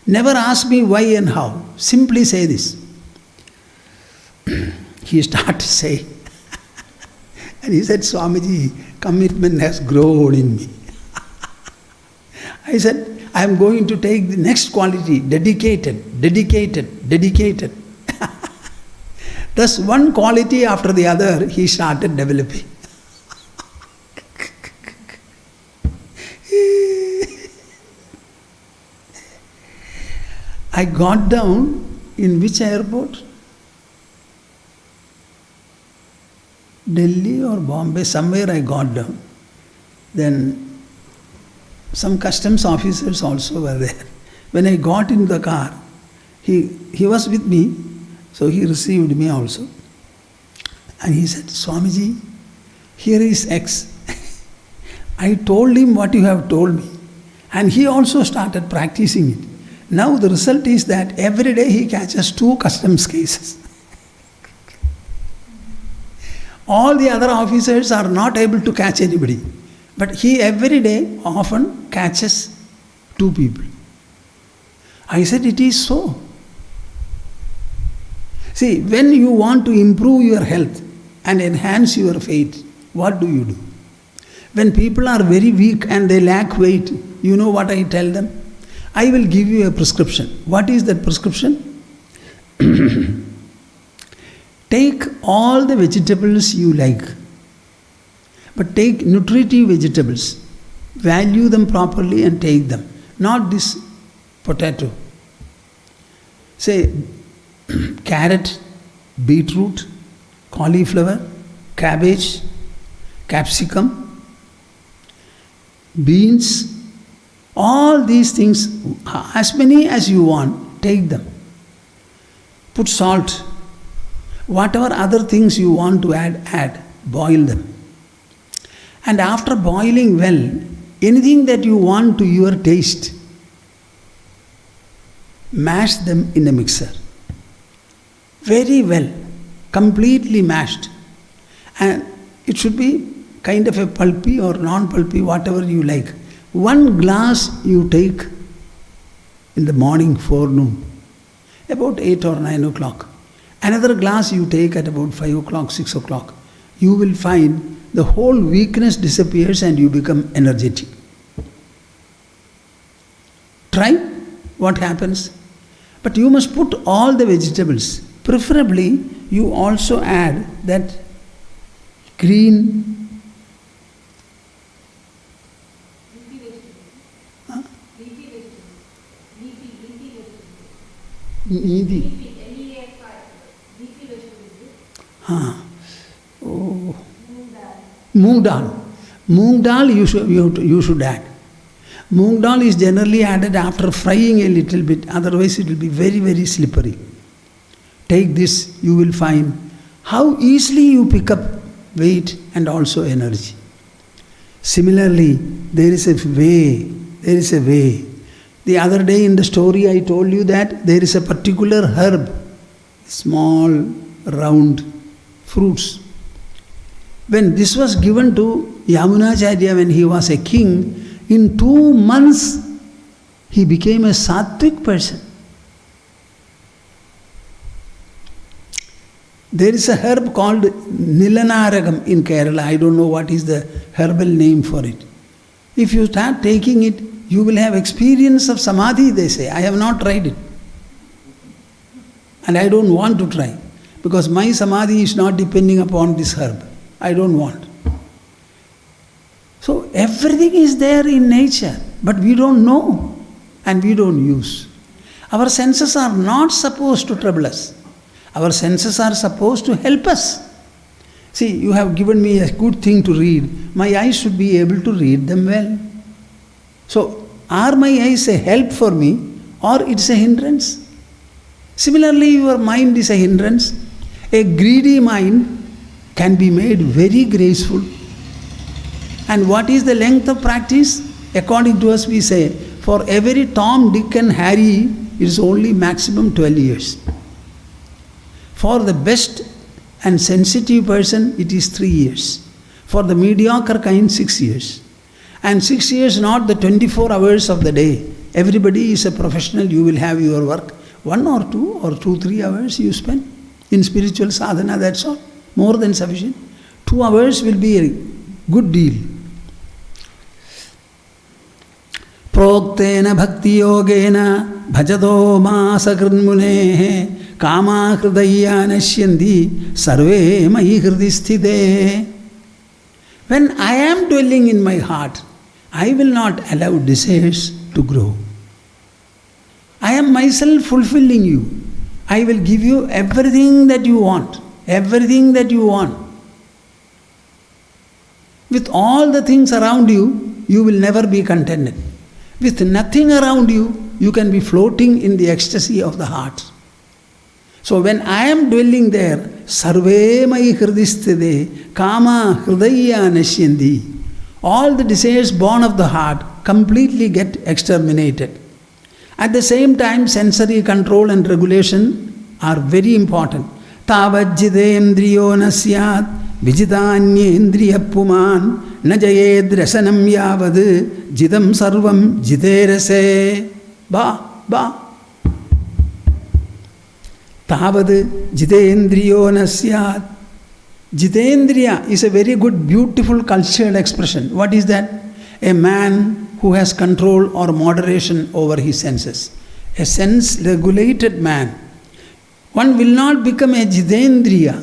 Never ask me why and how. Simply say this. He started to say, and he said, Swamiji, commitment has grown in me. I said, I am going to take the next quality, dedicated, dedicated, dedicated. Thus, one quality after the other, he started developing. I got down in which airport? Delhi or Bombay, somewhere I got down. Then some customs officers also were there. When I got in the car, he was with me, so he received me also. And he said, Swamiji, here is X. I told him what you have told me. And he also started practicing it. Now the result is that every day he catches 2 customs cases. All the other officers are not able to catch anybody. But he every day often catches 2 people. I said, it is so. See, when you want to improve your health and enhance your faith, what do? When people are very weak and they lack weight, you know what I tell them? I will give you a prescription. What is that prescription? Take all the vegetables you like, but take nutritive vegetables. Value them properly and take them. Not this potato. Say, carrot, beetroot, cauliflower, cabbage, capsicum, beans, all these things, as many as you want, take them. Put salt. Whatever other things you want to add, boil them. And after boiling well, anything that you want to your taste, mash them in a mixer. Very well, completely mashed. And it should be kind of a pulpy or non-pulpy, whatever you like. 1 glass you take in the morning, forenoon, about 8 or 9 o'clock. Another glass you take at about 5 o'clock, 6 o'clock. You will find the whole weakness disappears and you become energetic. Try what happens. But you must put all the vegetables. Preferably, you also add that green. Leafy. Oh. Moong dal. Moong dal you should add. Moong dal is generally added after frying a little bit, otherwise it will be very, very slippery. Take this, you will find how easily you pick up weight and also energy. Similarly, there is a way. The other day in the story I told you that there is a particular herb, small, round fruits. When this was given to Yamunacharya when he was a king, in 2 months he became a sattvic person. There is a herb called Nilanaragam in Kerala. I don't know what is the herbal name for it. If you start taking it, you will have experience of samadhi, they say. I have not tried it. And I don't want to try. Because my samadhi is not depending upon this herb. I don't want. So everything is there in nature, but we don't know and we don't use. Our senses are not supposed to trouble us. Our senses are supposed to help us. See, you have given me a good thing to read. My eyes should be able to read them well. So, are my eyes a help for me or it's a hindrance? Similarly, your mind is a hindrance. A greedy mind can be made very graceful. And what is the length of practice? According to us, we say, for every Tom, Dick and Harry, it is only maximum 12 years. For the best and sensitive person, it is 3 years. For the mediocre kind, 6 years. And 6 years, not the 24 hours of the day. Everybody is a professional, you will have your work. 1 or 2 or 2-3 hours you spend in spiritual sadhana, that's all. More than sufficient. 2 hours will be a good deal. Proktena bhakti yogena bhajado masakritmunehe kama hridaya nashyanti sarve mahi hridisthite. When I am dwelling in my heart, I will not allow desires to grow. I am myself fulfilling you. I will give you everything that you want. Everything that you want. With all the things around you, you will never be contented. With nothing around you, you can be floating in the ecstasy of the heart. So when I am dwelling there, sarve mai hridisthide, kama hridaya nashyanti, all the desires born of the heart completely get exterminated. At the same time, sensory control and regulation are very important. Tavajjidendriyo nasyat vijitanyendriya puman najayed rasanam yavad jidam sarvam jiderase. Ba. Tavad jitendriyo nasyat. Jitendriya is a very good, beautiful, cultured expression. What is that? A man who has control or moderation over his senses. A sense-regulated man. One will not become a jitendriya,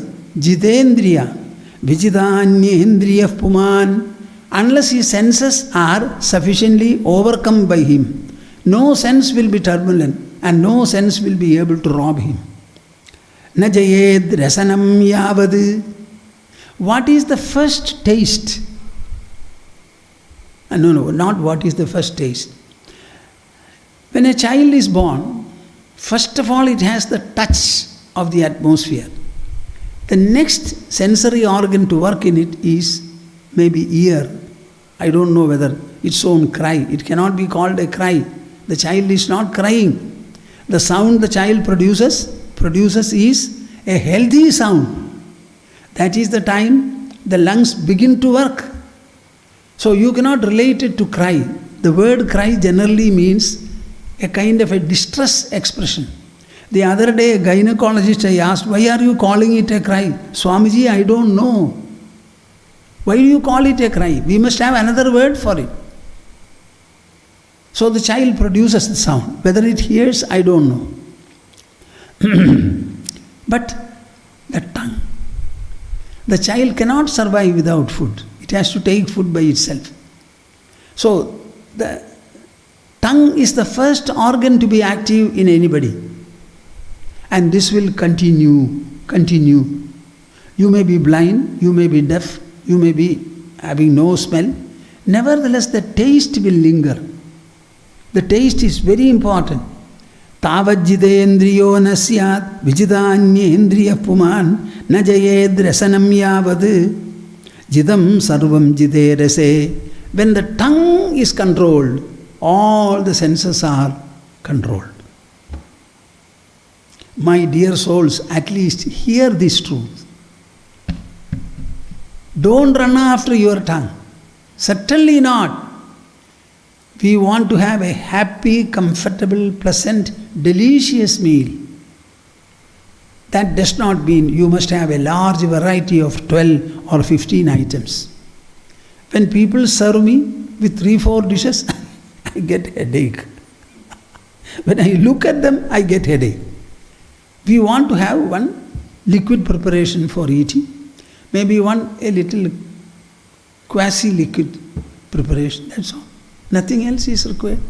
vijidanyendriya puman, unless his senses are sufficiently overcome by him. No sense will be turbulent and no sense will be able to rob him. Najayed rasanam yavad. What is the first taste? No, not what is the first taste. When a child is born, first of all it has the touch of the atmosphere. The next sensory organ to work in it is maybe ear. I don't know whether its own cry. It cannot be called a cry. The child is not crying. The sound the child produces is a healthy sound. That is the time the lungs begin to work. So you cannot relate it to cry. The word cry generally means a kind of a distress expression. The other day a gynecologist I asked, why are you calling it a cry? Swamiji, I don't know. Why do you call it a cry? We must have another word for it. So the child produces the sound. Whether it hears, I don't know. But the tongue. The child cannot survive without food. It has to take food by itself. So, the tongue is the first organ to be active in anybody. And this will continue. You may be blind, you may be deaf, you may be having no smell. Nevertheless, the taste will linger. The taste is very important. Tavajjidendriyo nasyat vijidanyendriya puman na jayed rasanam yavad jidam sarvam jide rase. When the tongue is controlled, all the senses are controlled. My dear souls, at least hear this truth. Don't run after your tongue. Certainly not. We want to have a happy, comfortable, pleasant, delicious meal. That does not mean you must have a large variety of 12 or 15 items. When people serve me with 3-4 dishes, I get headache. When I look at them, I get headache. We want to have one liquid preparation for eating, maybe a little quasi-liquid preparation, that's all. Nothing else is required.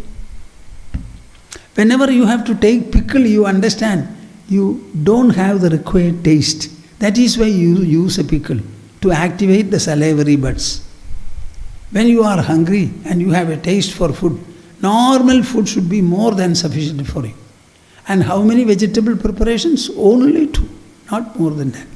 Whenever you have to take pickle, you understand, you don't have the required taste. That is why you use a pickle, to activate the salivary buds. When you are hungry and you have a taste for food, normal food should be more than sufficient for you. And how many vegetable preparations? Only 2, not more than that.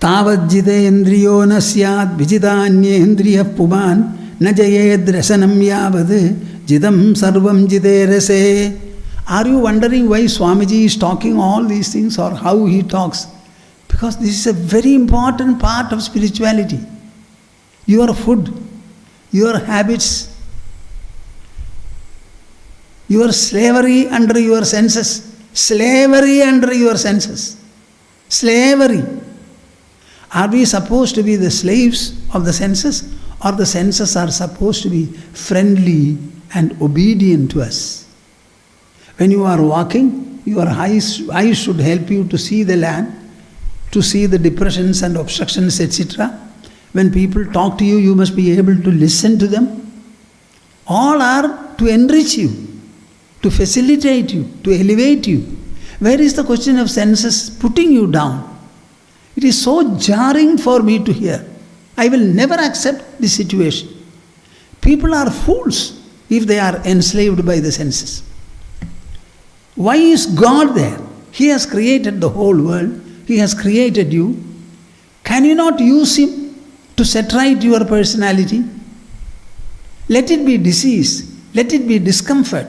Tavajjidendriyo nasyat vijidanyendriya puman na jayed rasanam yavad jidam sarvam jide rase. Are you wondering why Swamiji is talking all these things or how he talks? Because this is a very important part of spirituality. Your food, your habits, your slavery under your senses. Slavery under your senses. Slavery. Are we supposed to be the slaves of the senses, or the senses are supposed to be friendly and obedient to us? When you are walking, your eyes should help you to see the land, to see the depressions and obstructions, etc. When people talk to you, you must be able to listen to them. All are to enrich you, to facilitate you, to elevate you. Where is the question of senses putting you down? It is so jarring for me to hear. I will never accept this situation. People are fools if they are enslaved by the senses. Why is God there? He has created the whole world. He has created you. Can you not use Him to set right your personality? Let it be disease. Let it be discomfort.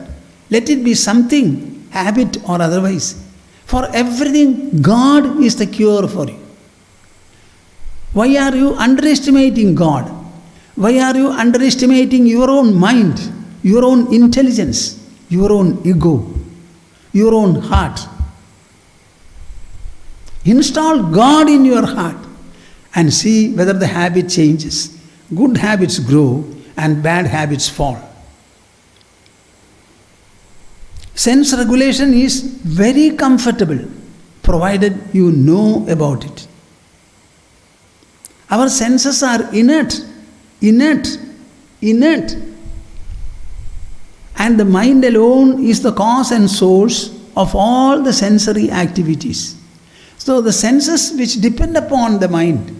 Let it be something, habit or otherwise. For everything, God is the cure for you. Why are you underestimating God? Why are you underestimating your own mind, your own intelligence, your own ego, your own heart? Install God in your heart and see whether the habit changes. Good habits grow and bad habits fall. Sense regulation is very comfortable, provided you know about it. Our senses are inert. And the mind alone is the cause and source of all the sensory activities. So the senses which depend upon the mind,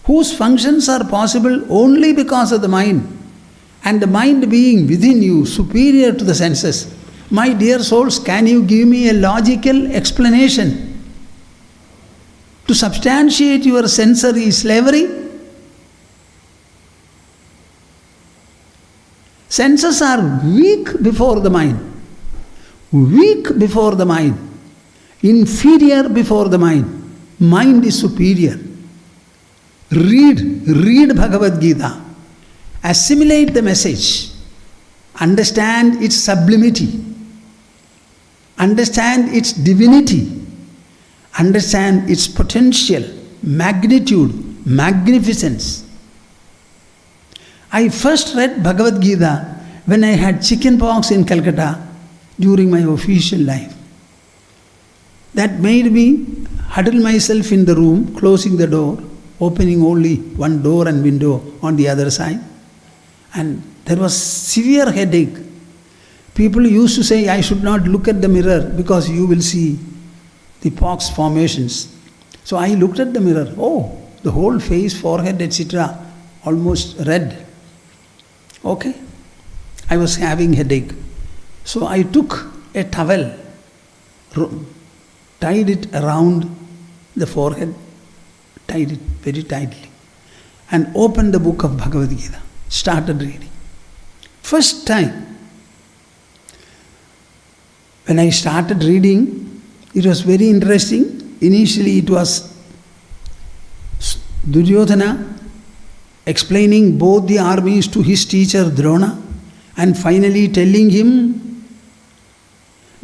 whose functions are possible only because of the mind, and the mind being within you, superior to the senses. My dear souls, can you give me a logical explanation to substantiate your sensory slavery? Senses are weak before the mind. Weak before the mind. Inferior before the mind. Mind is superior. Read Bhagavad Gita. Assimilate the message. Understand its sublimity. Understand its divinity. Understand its potential, magnitude, magnificence. I first read Bhagavad Gita when I had chicken pox in Calcutta during my official life. That made me huddle myself in the room, closing the door, opening only one door and window on the other side. And there was severe headache. People used to say, I should not look at the mirror because you will see the pox formations. So I looked at the mirror. Oh, the whole face, forehead, etc., almost red. Okay. I was having headache. So I took a towel, tied it around the forehead, tied it very tightly, and opened the book of Bhagavad Gita. Started reading. First time, when I started reading, it was very interesting. Initially it was Duryodhana explaining both the armies to his teacher Drona, and finally telling him,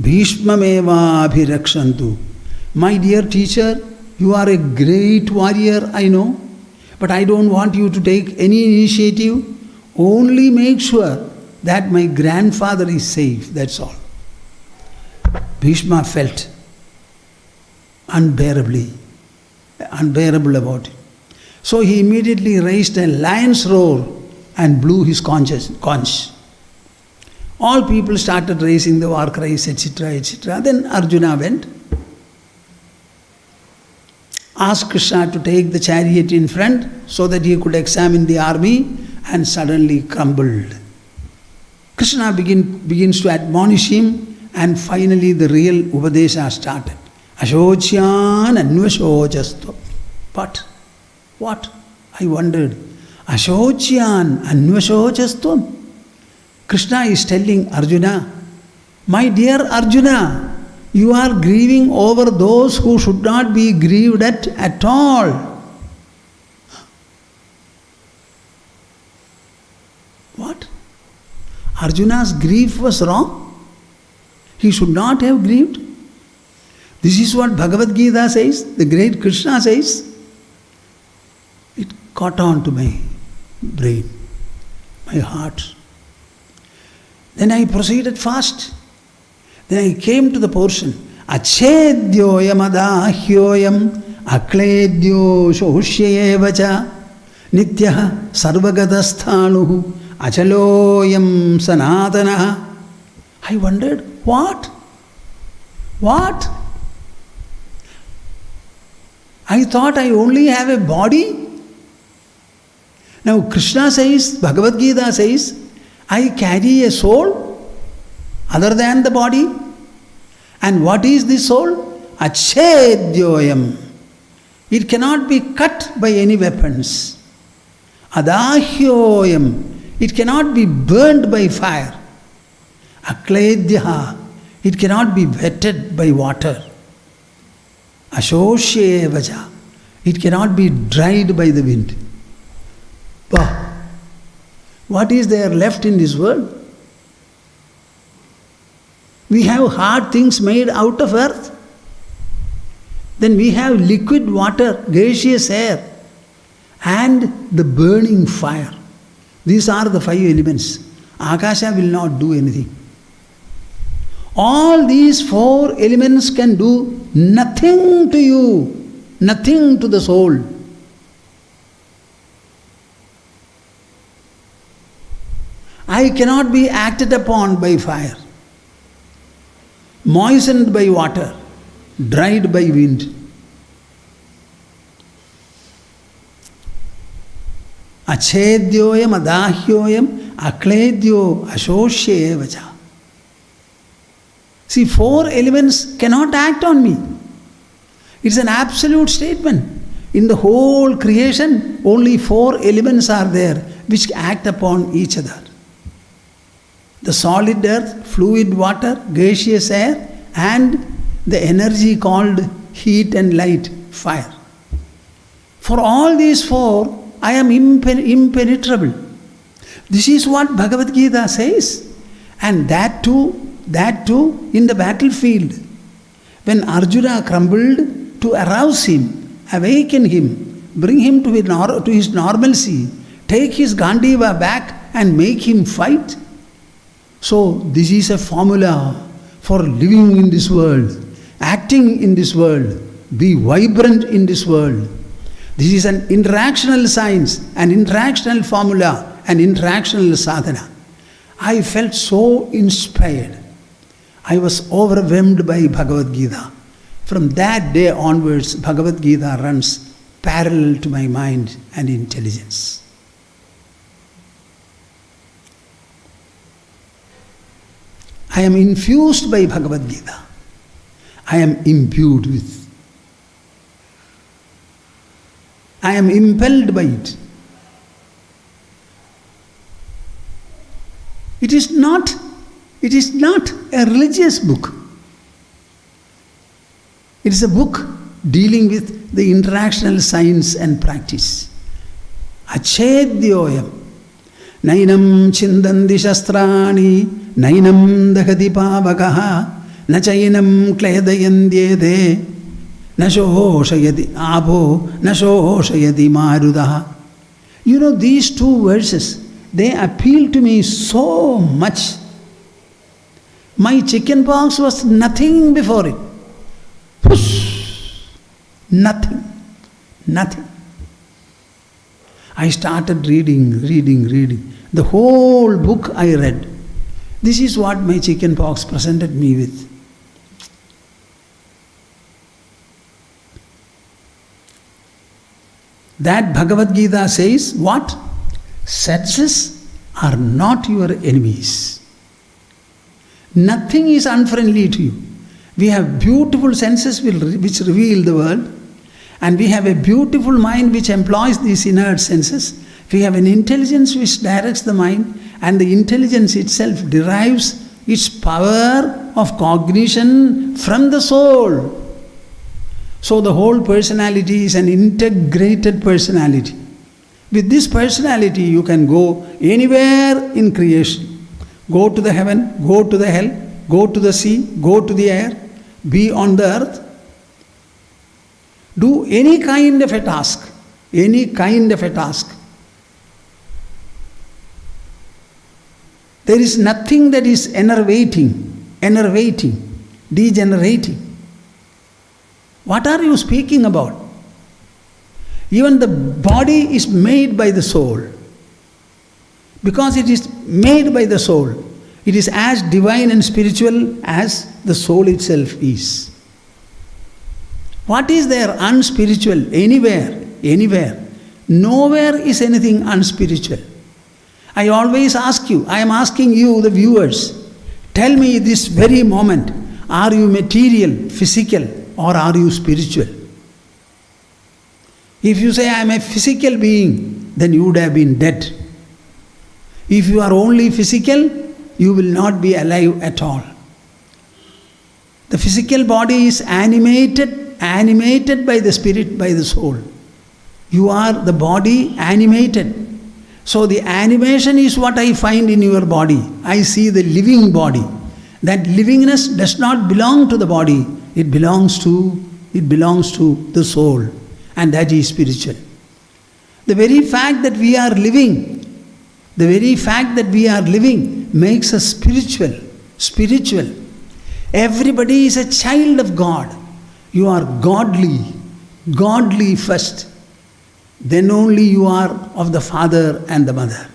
Bhishmameva abhirakshantu. My dear teacher, you are a great warrior, I know, but I don't want you to take any initiative. Only make sure that my grandfather is safe, that's all. Bhishma felt unbearable about it. So he immediately raised a lion's roar and blew his conch. All people started raising the war cries, etc., etc. Then Arjuna went, asked Krishna to take the chariot in front so that he could examine the army, and suddenly crumbled. Krishna begins to admonish him, and finally the real Upadesha started. Ashocyan anvashochastu. But what? I wondered. Ashocyan anvashochastu. Krishna is telling Arjuna, my dear Arjuna, you are grieving over those who should not be grieved at all. What? Arjuna's grief was wrong? He should not have grieved? This is what Bhagavad Gita says, the great Krishna says. It caught on to my brain, my heart. Then I proceeded fast. Then I came to the portion. Achedyoyam adahyoyam akledyo shosyevacha nityah sarvagatasthanu achaloyam sanatana. I wondered, what? What? I thought I only have a body. Now Krishna says, Bhagavad Gita says, I carry a soul other than the body. And what is the soul? Achedyoyam. It cannot be cut by any weapons. Adahyoyam. It cannot be burned by fire. Akledyaha. It cannot be wetted by water. Ashosyevaja. It cannot be dried by the wind. Bah. What is there left in this world? We have hard things made out of earth. Then we have liquid water, gaseous air, and the burning fire. These are the 5 elements. Akasha will not do anything. All these 4 elements can do nothing to you, nothing to the soul. I cannot be acted upon by fire, moistened by water, dried by wind. Achedyoyam adahyoyam akledyo ashosyevacha. See, 4 elements cannot act on me. It's an absolute statement. In the whole creation, only 4 elements are there which act upon each other. The solid earth, fluid water, gaseous air, and the energy called heat and light, fire. For all these 4, I am impenetrable. This is what Bhagavad Gita says. And that too in the battlefield. When Arjuna crumbled, to arouse him, awaken him, bring him to his normalcy, take his Gandiva back and make him fight. So this is a formula for living in this world, acting in this world, be vibrant in this world. This is an interactional science, an interactional formula, an interactional sadhana. I felt so inspired. I was overwhelmed by Bhagavad Gita. From that day onwards, Bhagavad Gita runs parallel to my mind and intelligence. I am infused by Bhagavad Gita. I am imbued with. I am impelled by it. It is not a religious book. It is a book dealing with the interactional science and practice. Achedyoyam. Nainam chindandi shastrani, nainam dahati pavakaha, nachainam klayadayandyede, nashoshayati abho, nashoshayati marudaha. You know, these two verses, they appeal to me so much. My chicken pox was nothing before it. Whoosh! Nothing. I started reading. The whole book I read. This is what my chicken pox presented me with. That Bhagavad Gita says what? Senses are not your enemies. Nothing is unfriendly to you. We have beautiful senses which reveal the world, and we have a beautiful mind which employs these inert senses. We have an intelligence which directs the mind, and the intelligence itself derives its power of cognition from the soul. So the whole personality is an integrated personality. With this personality you can go anywhere in creation. Go to the heaven, go to the hell, go to the sea, go to the air, be on the earth. Do any kind of a task. There is nothing that is enervating, degenerating. What are you speaking about? Even the body is made by the soul. Because it is made by the soul, it is as divine and spiritual as the soul itself is. What is there unspiritual? Anywhere. Nowhere is anything unspiritual. I always ask you, I am asking you, the viewers, tell me this very moment, are you material, physical, or are you spiritual? If you say I am a physical being, then you would have been dead. If you are only physical, you will not be alive at all. The physical body is animated by the spirit, by the soul. You are the body animated. So the animation is what I find in your body. I see the living body. That livingness does not belong to the body. It belongs to the soul. And that is spiritual. The very fact that we are living makes us spiritual. Everybody is a child of God. You are godly first. Then only you are of the father and the mother.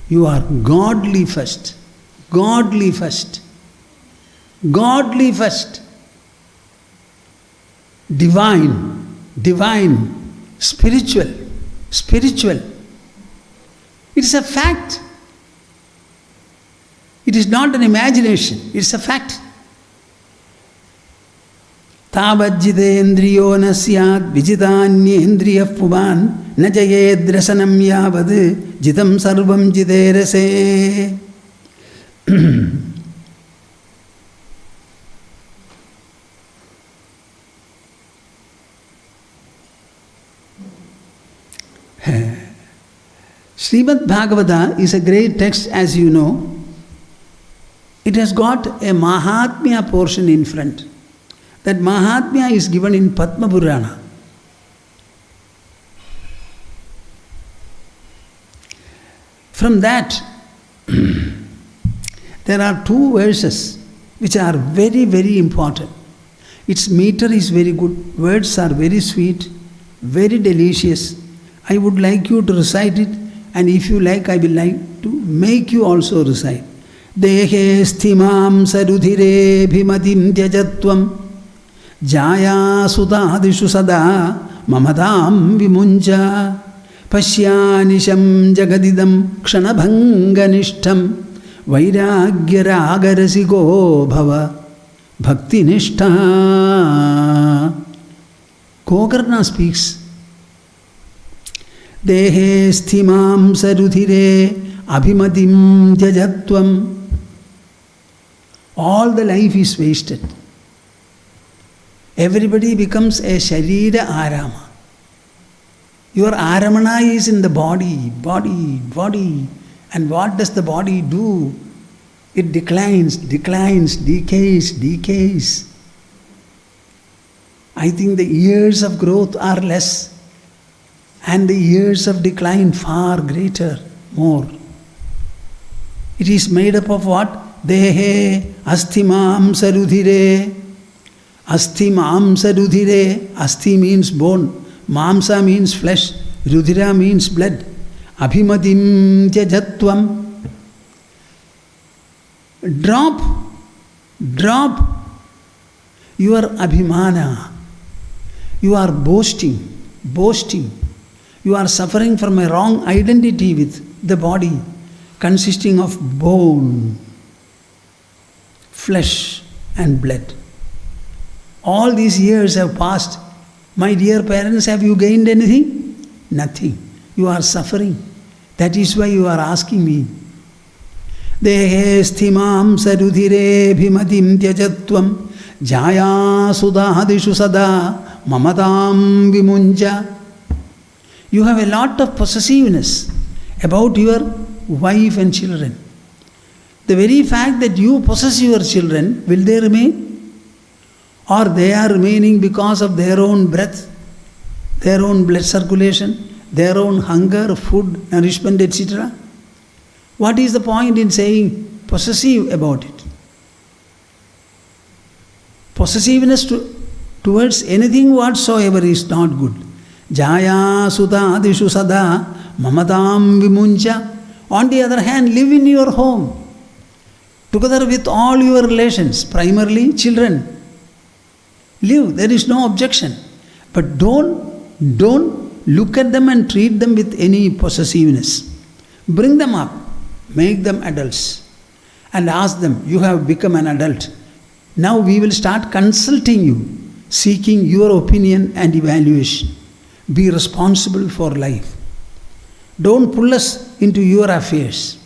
You are godly first. Divine, spiritual. It is a fact. It is not an imagination, it is a fact. Tavajjitendriyo na syat vijitanyendriya puman na jayedrasanam yavad jitam sarvam jiterase. Srimad Bhagavata is a great text, as you know. It has got a Mahatmya portion in front. That Mahatmya is given in Padma Purana. From that, There are two verses which are very, very important. Its meter is very good, words are very sweet, very delicious. I would like you to recite it, and if you like, I will like to make you also recite. Dehe sthimam sarudhire bhimatim tyajatvam jaya sudadishu sada mamatam vimunja pashyanisham jagadidam kshanabhanganishtam vairagya ragarasiko bhava bhakti nishtha. Gokarna speaks. Dehe sthimam sarudhire abhimatim jajatvam. All the life is wasted. Everybody becomes a sharira arama. Your aramana is in the body. And what does the body do? It declines, decays. I think the years of growth are less, and the years of decline far greater, more. It is made up of what? Dehe asthimam sarudhire. Asthimam sarudhire. Asthi means bone. Mamsa means flesh. Rudhira means blood. Abhimatim tyajatvam. Drop your abhimana. You are boasting. You are suffering from a wrong identity with the body consisting of bone, flesh and blood. All these years have passed. My dear parents, have you gained anything? Nothing. You are suffering. That is why you are asking me. Dehe sthimam sarudhire bhimatim tyajatvam jaya sudadishu sada mamatam vimunja. You have a lot of possessiveness about your wife and children. The very fact that you possess your children, will they remain? Or they are remaining because of their own breath, their own blood circulation, their own hunger, food, nourishment, etc.? What is the point in saying possessive about it? Possessiveness towards anything whatsoever is not good. Jaya sudha adishu sada mamatam vimunja. On the other hand, live in your home, together with all your relations, primarily children. Live, there is no objection. But don't look at them and treat them with any possessiveness. Bring them up, make them adults, and ask them, you have become an adult. Now we will start consulting you, seeking your opinion and evaluation. Be responsible for life. Don't pull us into your affairs.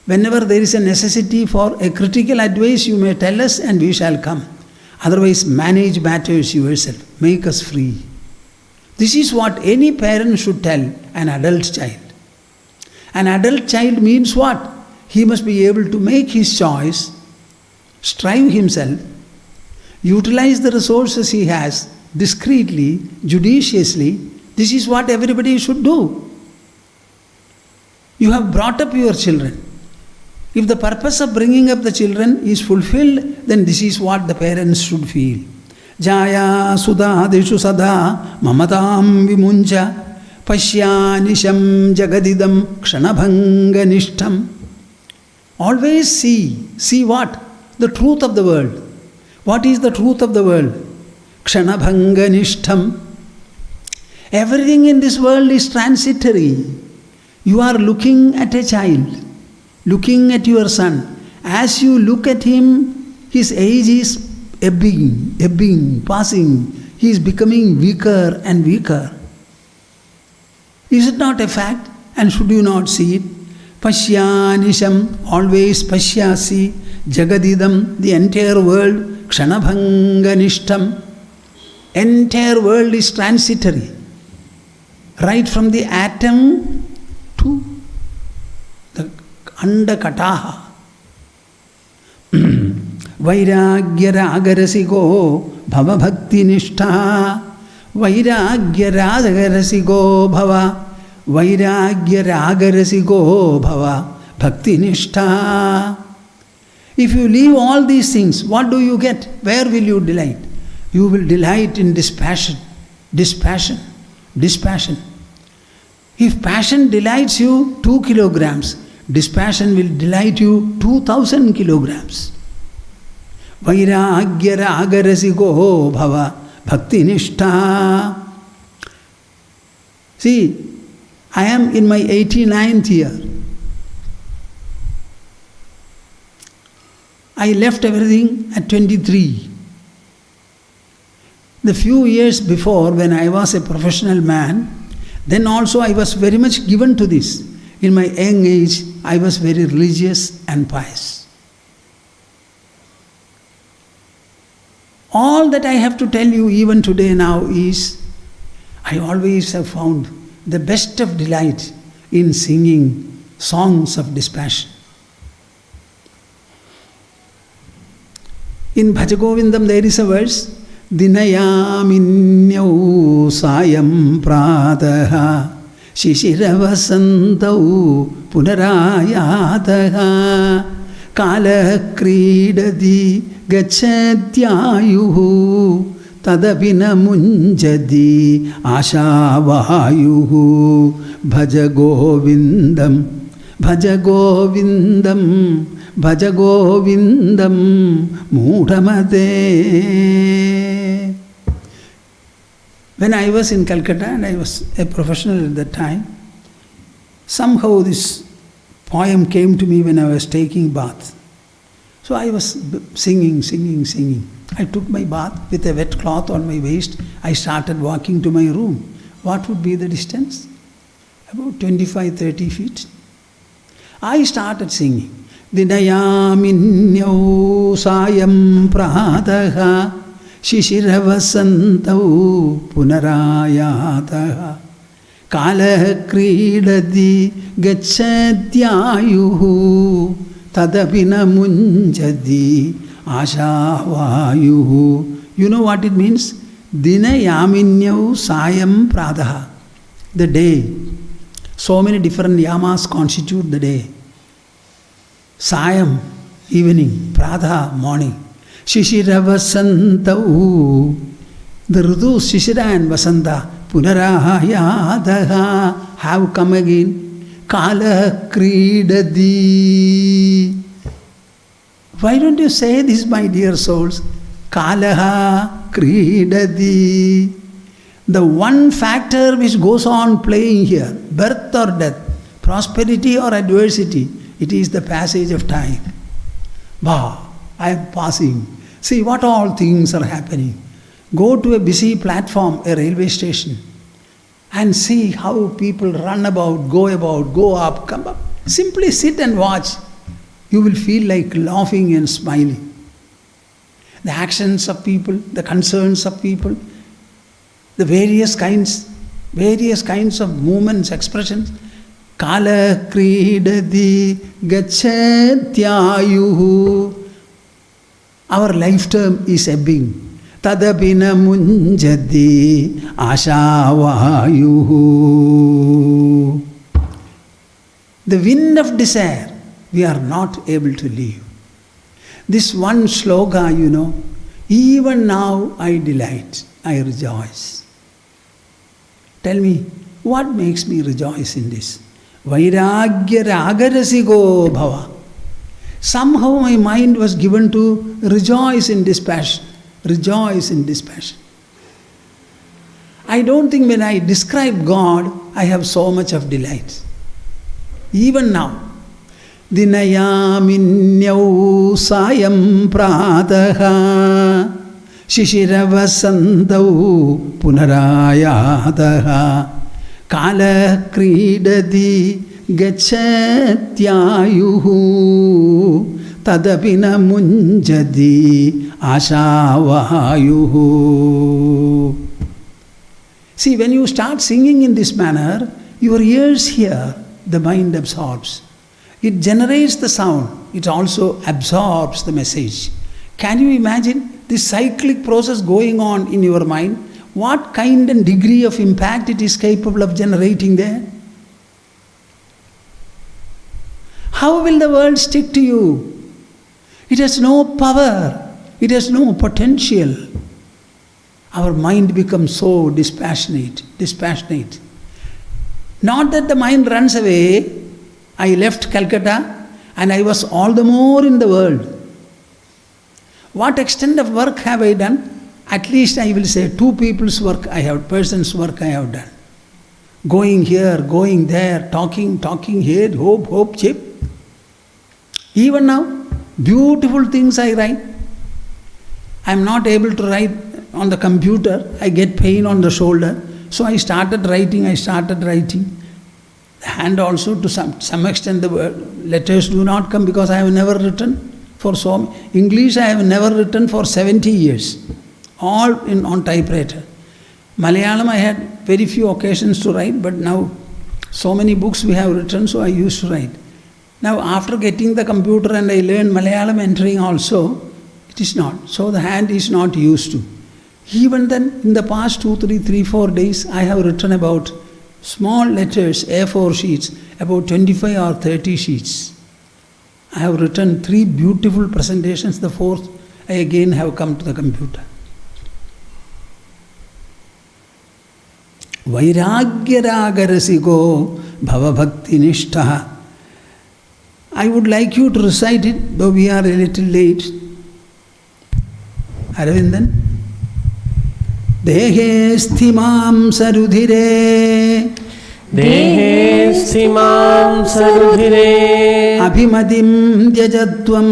Whenever there is a necessity for a critical advice, you may tell us and we shall come. Otherwise, manage matters yourself. Make us free. This is what any parent should tell an adult child. An adult child means what? He must be able to make his choice, strive himself, utilize the resources he has discreetly, judiciously. This is what everybody should do. You have brought up your children. If the purpose of bringing up the children is fulfilled, then this is what the parents should feel. Jaya sudadishu sada mamatam vimunja pashyanisham jagadidam kshanabhanganishtam. Always see what? The truth of the world. What is the truth of the world? Kshanabhanganishtam. Everything in this world is transitory. You are looking at a child, looking at your son. As you look at him, his age is ebbing, passing. He is becoming weaker and weaker. Is it not a fact? And should you not see it? Pashyanisham, always pashyasi, jagadidam, the entire world, kshanabhanganishtam. Entire world is transitory. Right from the atom to the andakataha. Vairagya ragarasiko bhava bhakti nishtha. Vairagya ragarasiko bhava. Vairagya ragarasiko bhava bhakti nishtha. If you leave all these things, what do you get? Where will you delight? You will delight in dispassion. Dispassion. Dispassion. If passion delights you 2 kilograms, dispassion will delight you 2000 kilograms. Vairagya ragarasiko bhava bhakti nishtha. See, I am in my 89th year. I left everything at 23. The few years before, when I was a professional man, then also I was very much given to this. In my young age, I was very religious and pious. All that I have to tell you even today now is, I always have found the best of delight in singing songs of dispassion. In Bhajagovindam there is a verse, Dinayaminyau sayam prataha Shishiravasantav punarayataha Kala kridadi gachatyayuhu Tadapina munjadi ashavayuhu Bhajagovindam Bhajagovindam Bhajagovindam Mudhamate. When I was in Calcutta and I was a professional at that time, somehow this poem came to me when I was taking bath. So I was singing. I took my bath with a wet cloth on my waist. I started walking to my room. What would be the distance? About 25-30 feet. I started singing. Dinayaminyau sayam prataha Shishiravasantav punarayataha Kala kridadi gachatyayuhu Tadapina munjadi ashavayuhu. You know what it means? Dinayaminyau sayam prataha. The day. So many different yamas constitute the day. Sayam, evening. Pradha, morning. Shishira Vasantavu. The Rudus, Shishira and Vasanta. Punarahayadaha. Have come again. Kala Kridadi. Why don't you say this, my dear souls? Kalaha Kridadi. The one factor which goes on playing here, birth or death, prosperity or adversity, it is the passage of time. Wow, I am passing. See what all things are happening. Go to a busy platform, a railway station, and see how people run about, go up, come up. Simply sit and watch. You will feel like laughing and smiling. The actions of people, the concerns of people, the various kinds of movements, expressions. Kala kridadi gachatyayuhu. Our lifetime is ebbing. Tadapina munjadi ashavayuhu. The wind of desire, we are not able to leave. This one sloga, even now I delight, I rejoice. Tell me, what makes me rejoice in this? Vairagya ragarasiko bhava. Somehow my mind was given to rejoice in dispassion. Rejoice in dispassion. I don't think when I describe God, I have so much of delight. Even now. Dinayaminyau sayam prataha Shishiravasantav punarayataha Kala kridadi gachatyayuhu Tadapina munjadi ashavayuhu. See, when you start singing in this manner, your ears hear, the mind absorbs. It generates the sound, it also absorbs the message. Can you imagine this cyclic process going on in your mind? What kind and degree of impact it is capable of generating there? How will the world stick to you? It has no power. It has no potential. Our mind becomes so dispassionate. Not that the mind runs away. I left Calcutta and I was all the more in the world. What extent of work have I done? At least I will say 2 people's work I have, person's work I have done. Going here, going there, talking here, hope, chip. Even now, beautiful things I write. I am not able to write on the computer. I get pain on the shoulder. So I started writing. The hand also, to some extent, the letters do not come because I have never written for so. English I have never written for 70 years. All on typewriter. Malayalam I had very few occasions to write, but now so many books we have written, so I used to write. Now after getting the computer and I learned Malayalam entering also, it is not. So the hand is not used to. Even then, in the past 2, 3, 3, 4 days, I have written about small letters, A4 sheets, about 25 or 30 sheets. I have written 3 beautiful presentations. The 4th, I again have come to the computer. Vairagya ragarasigo bhava bhakti nishtaha. I would like you to recite it, though we are a little late. Aravindan. Dehe sthimam sarudhire. Dehe sthimam sarudhire. Abhimadim tyajatvam.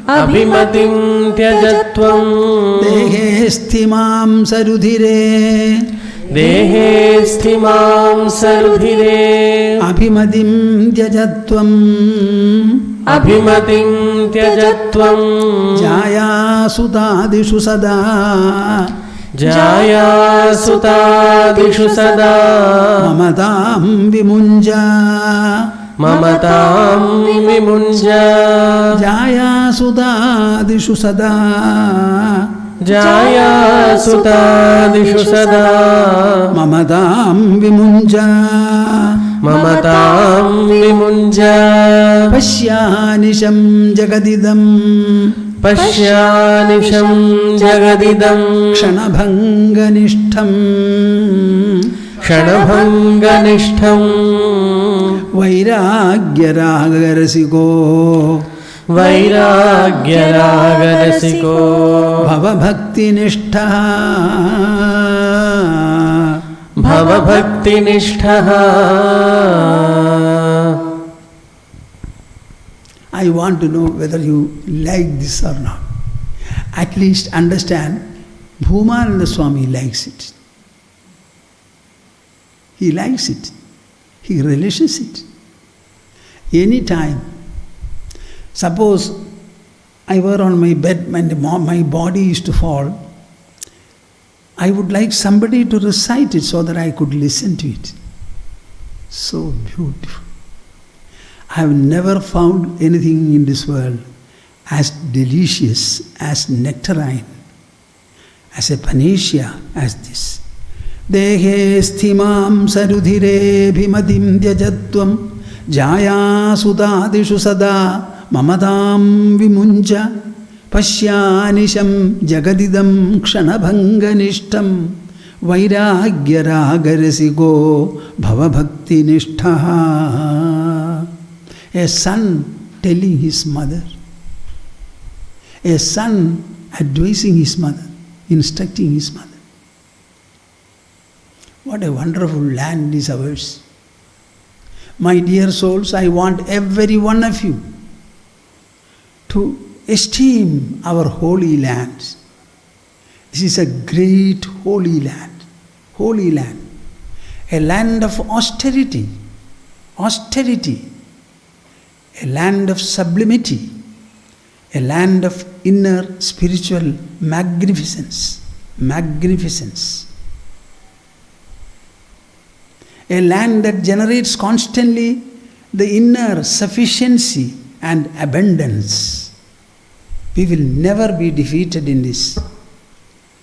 Abhimadim tyajatvam. Dehe sthimam sarudhire. Dehe sthimam sarudhire. Abhimadim tyajatvam. Abhimatim tyajatvam. Jaya sutadishu sada. Jaya sutadishu sada. Mamatam vimunja. Mamatam vimunja. Jaya sutadishu sada. Jaya sutadishu sada. Mamatam vimunja. Mamatam vimunja. Pashyanisham jagadidam. Pashyanisham jagadidam. Kshanabhanganishtham. Kshanabhanganishtham. Vairagya ragarasigo. Vairagya ragarasiko. Bhava bhakti nishtha. Bhava bhakti nishtha. I want to know whether you like this or not. At least understand, Bhoomananda Swami likes it. He likes it. He relishes it. Any time. Suppose I were on my bed and my body is to fall, I would like somebody to recite it so that I could listen to it. So beautiful. I have never found anything in this world as delicious, as nectarine, as a panacea as this. Dehe sthimam sarudhire bhimadim dyajatvam. Jaya sutadishu sada. Mamatam vimunja. Pashyanisham jagadidam kshanabhanganishtam. Vairagya ragarasigo bhava bhakti nishtha. A son telling his mother. A son advising his mother, instructing his mother. What a wonderful land is ours. My dear souls, I want every one of you to esteem our holy land. This is a great holy land. Holy land. A land of austerity. Austerity. A land of sublimity. A land of inner spiritual magnificence. Magnificence. A land that generates constantly the inner sufficiency and abundance. We will never be defeated in this.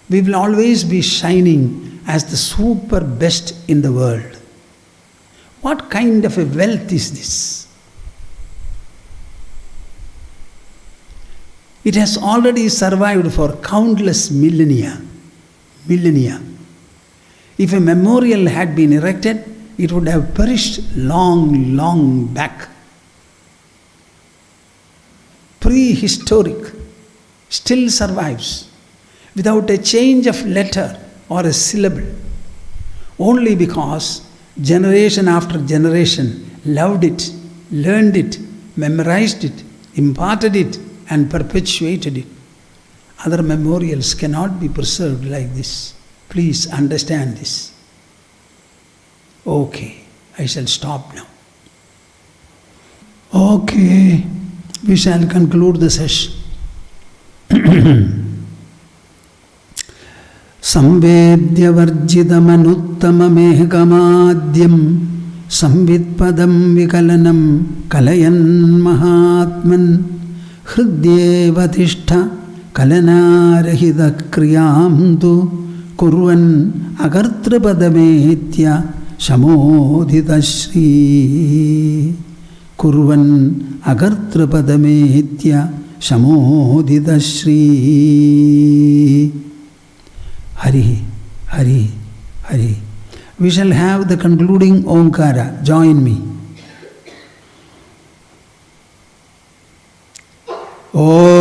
We will always be shining as the super best in the world. What kind of a wealth is this? It has already survived for countless millennia. Millennia. If a memorial had been erected, it would have perished long, long back. Prehistoric, still survives without a change of letter or a syllable, only because generation after generation loved it, learned it, memorized it, imparted it, and perpetuated it. Other memorials cannot be preserved like this. Please understand this. Okay, I shall stop now. Okay, we shall conclude the session. Samvedyavarjidamanuttamameghamadyam Samvitpadam vikalanam kalayan mahatman Hridyevatishta kalanarahida kriyam tu kurvan agartrapadamehitya shamodhita shri kurvan agartrapadamehitya shamodhita shri. Hari, Hari, Hari. We shall have the concluding Omkara. Join me. Om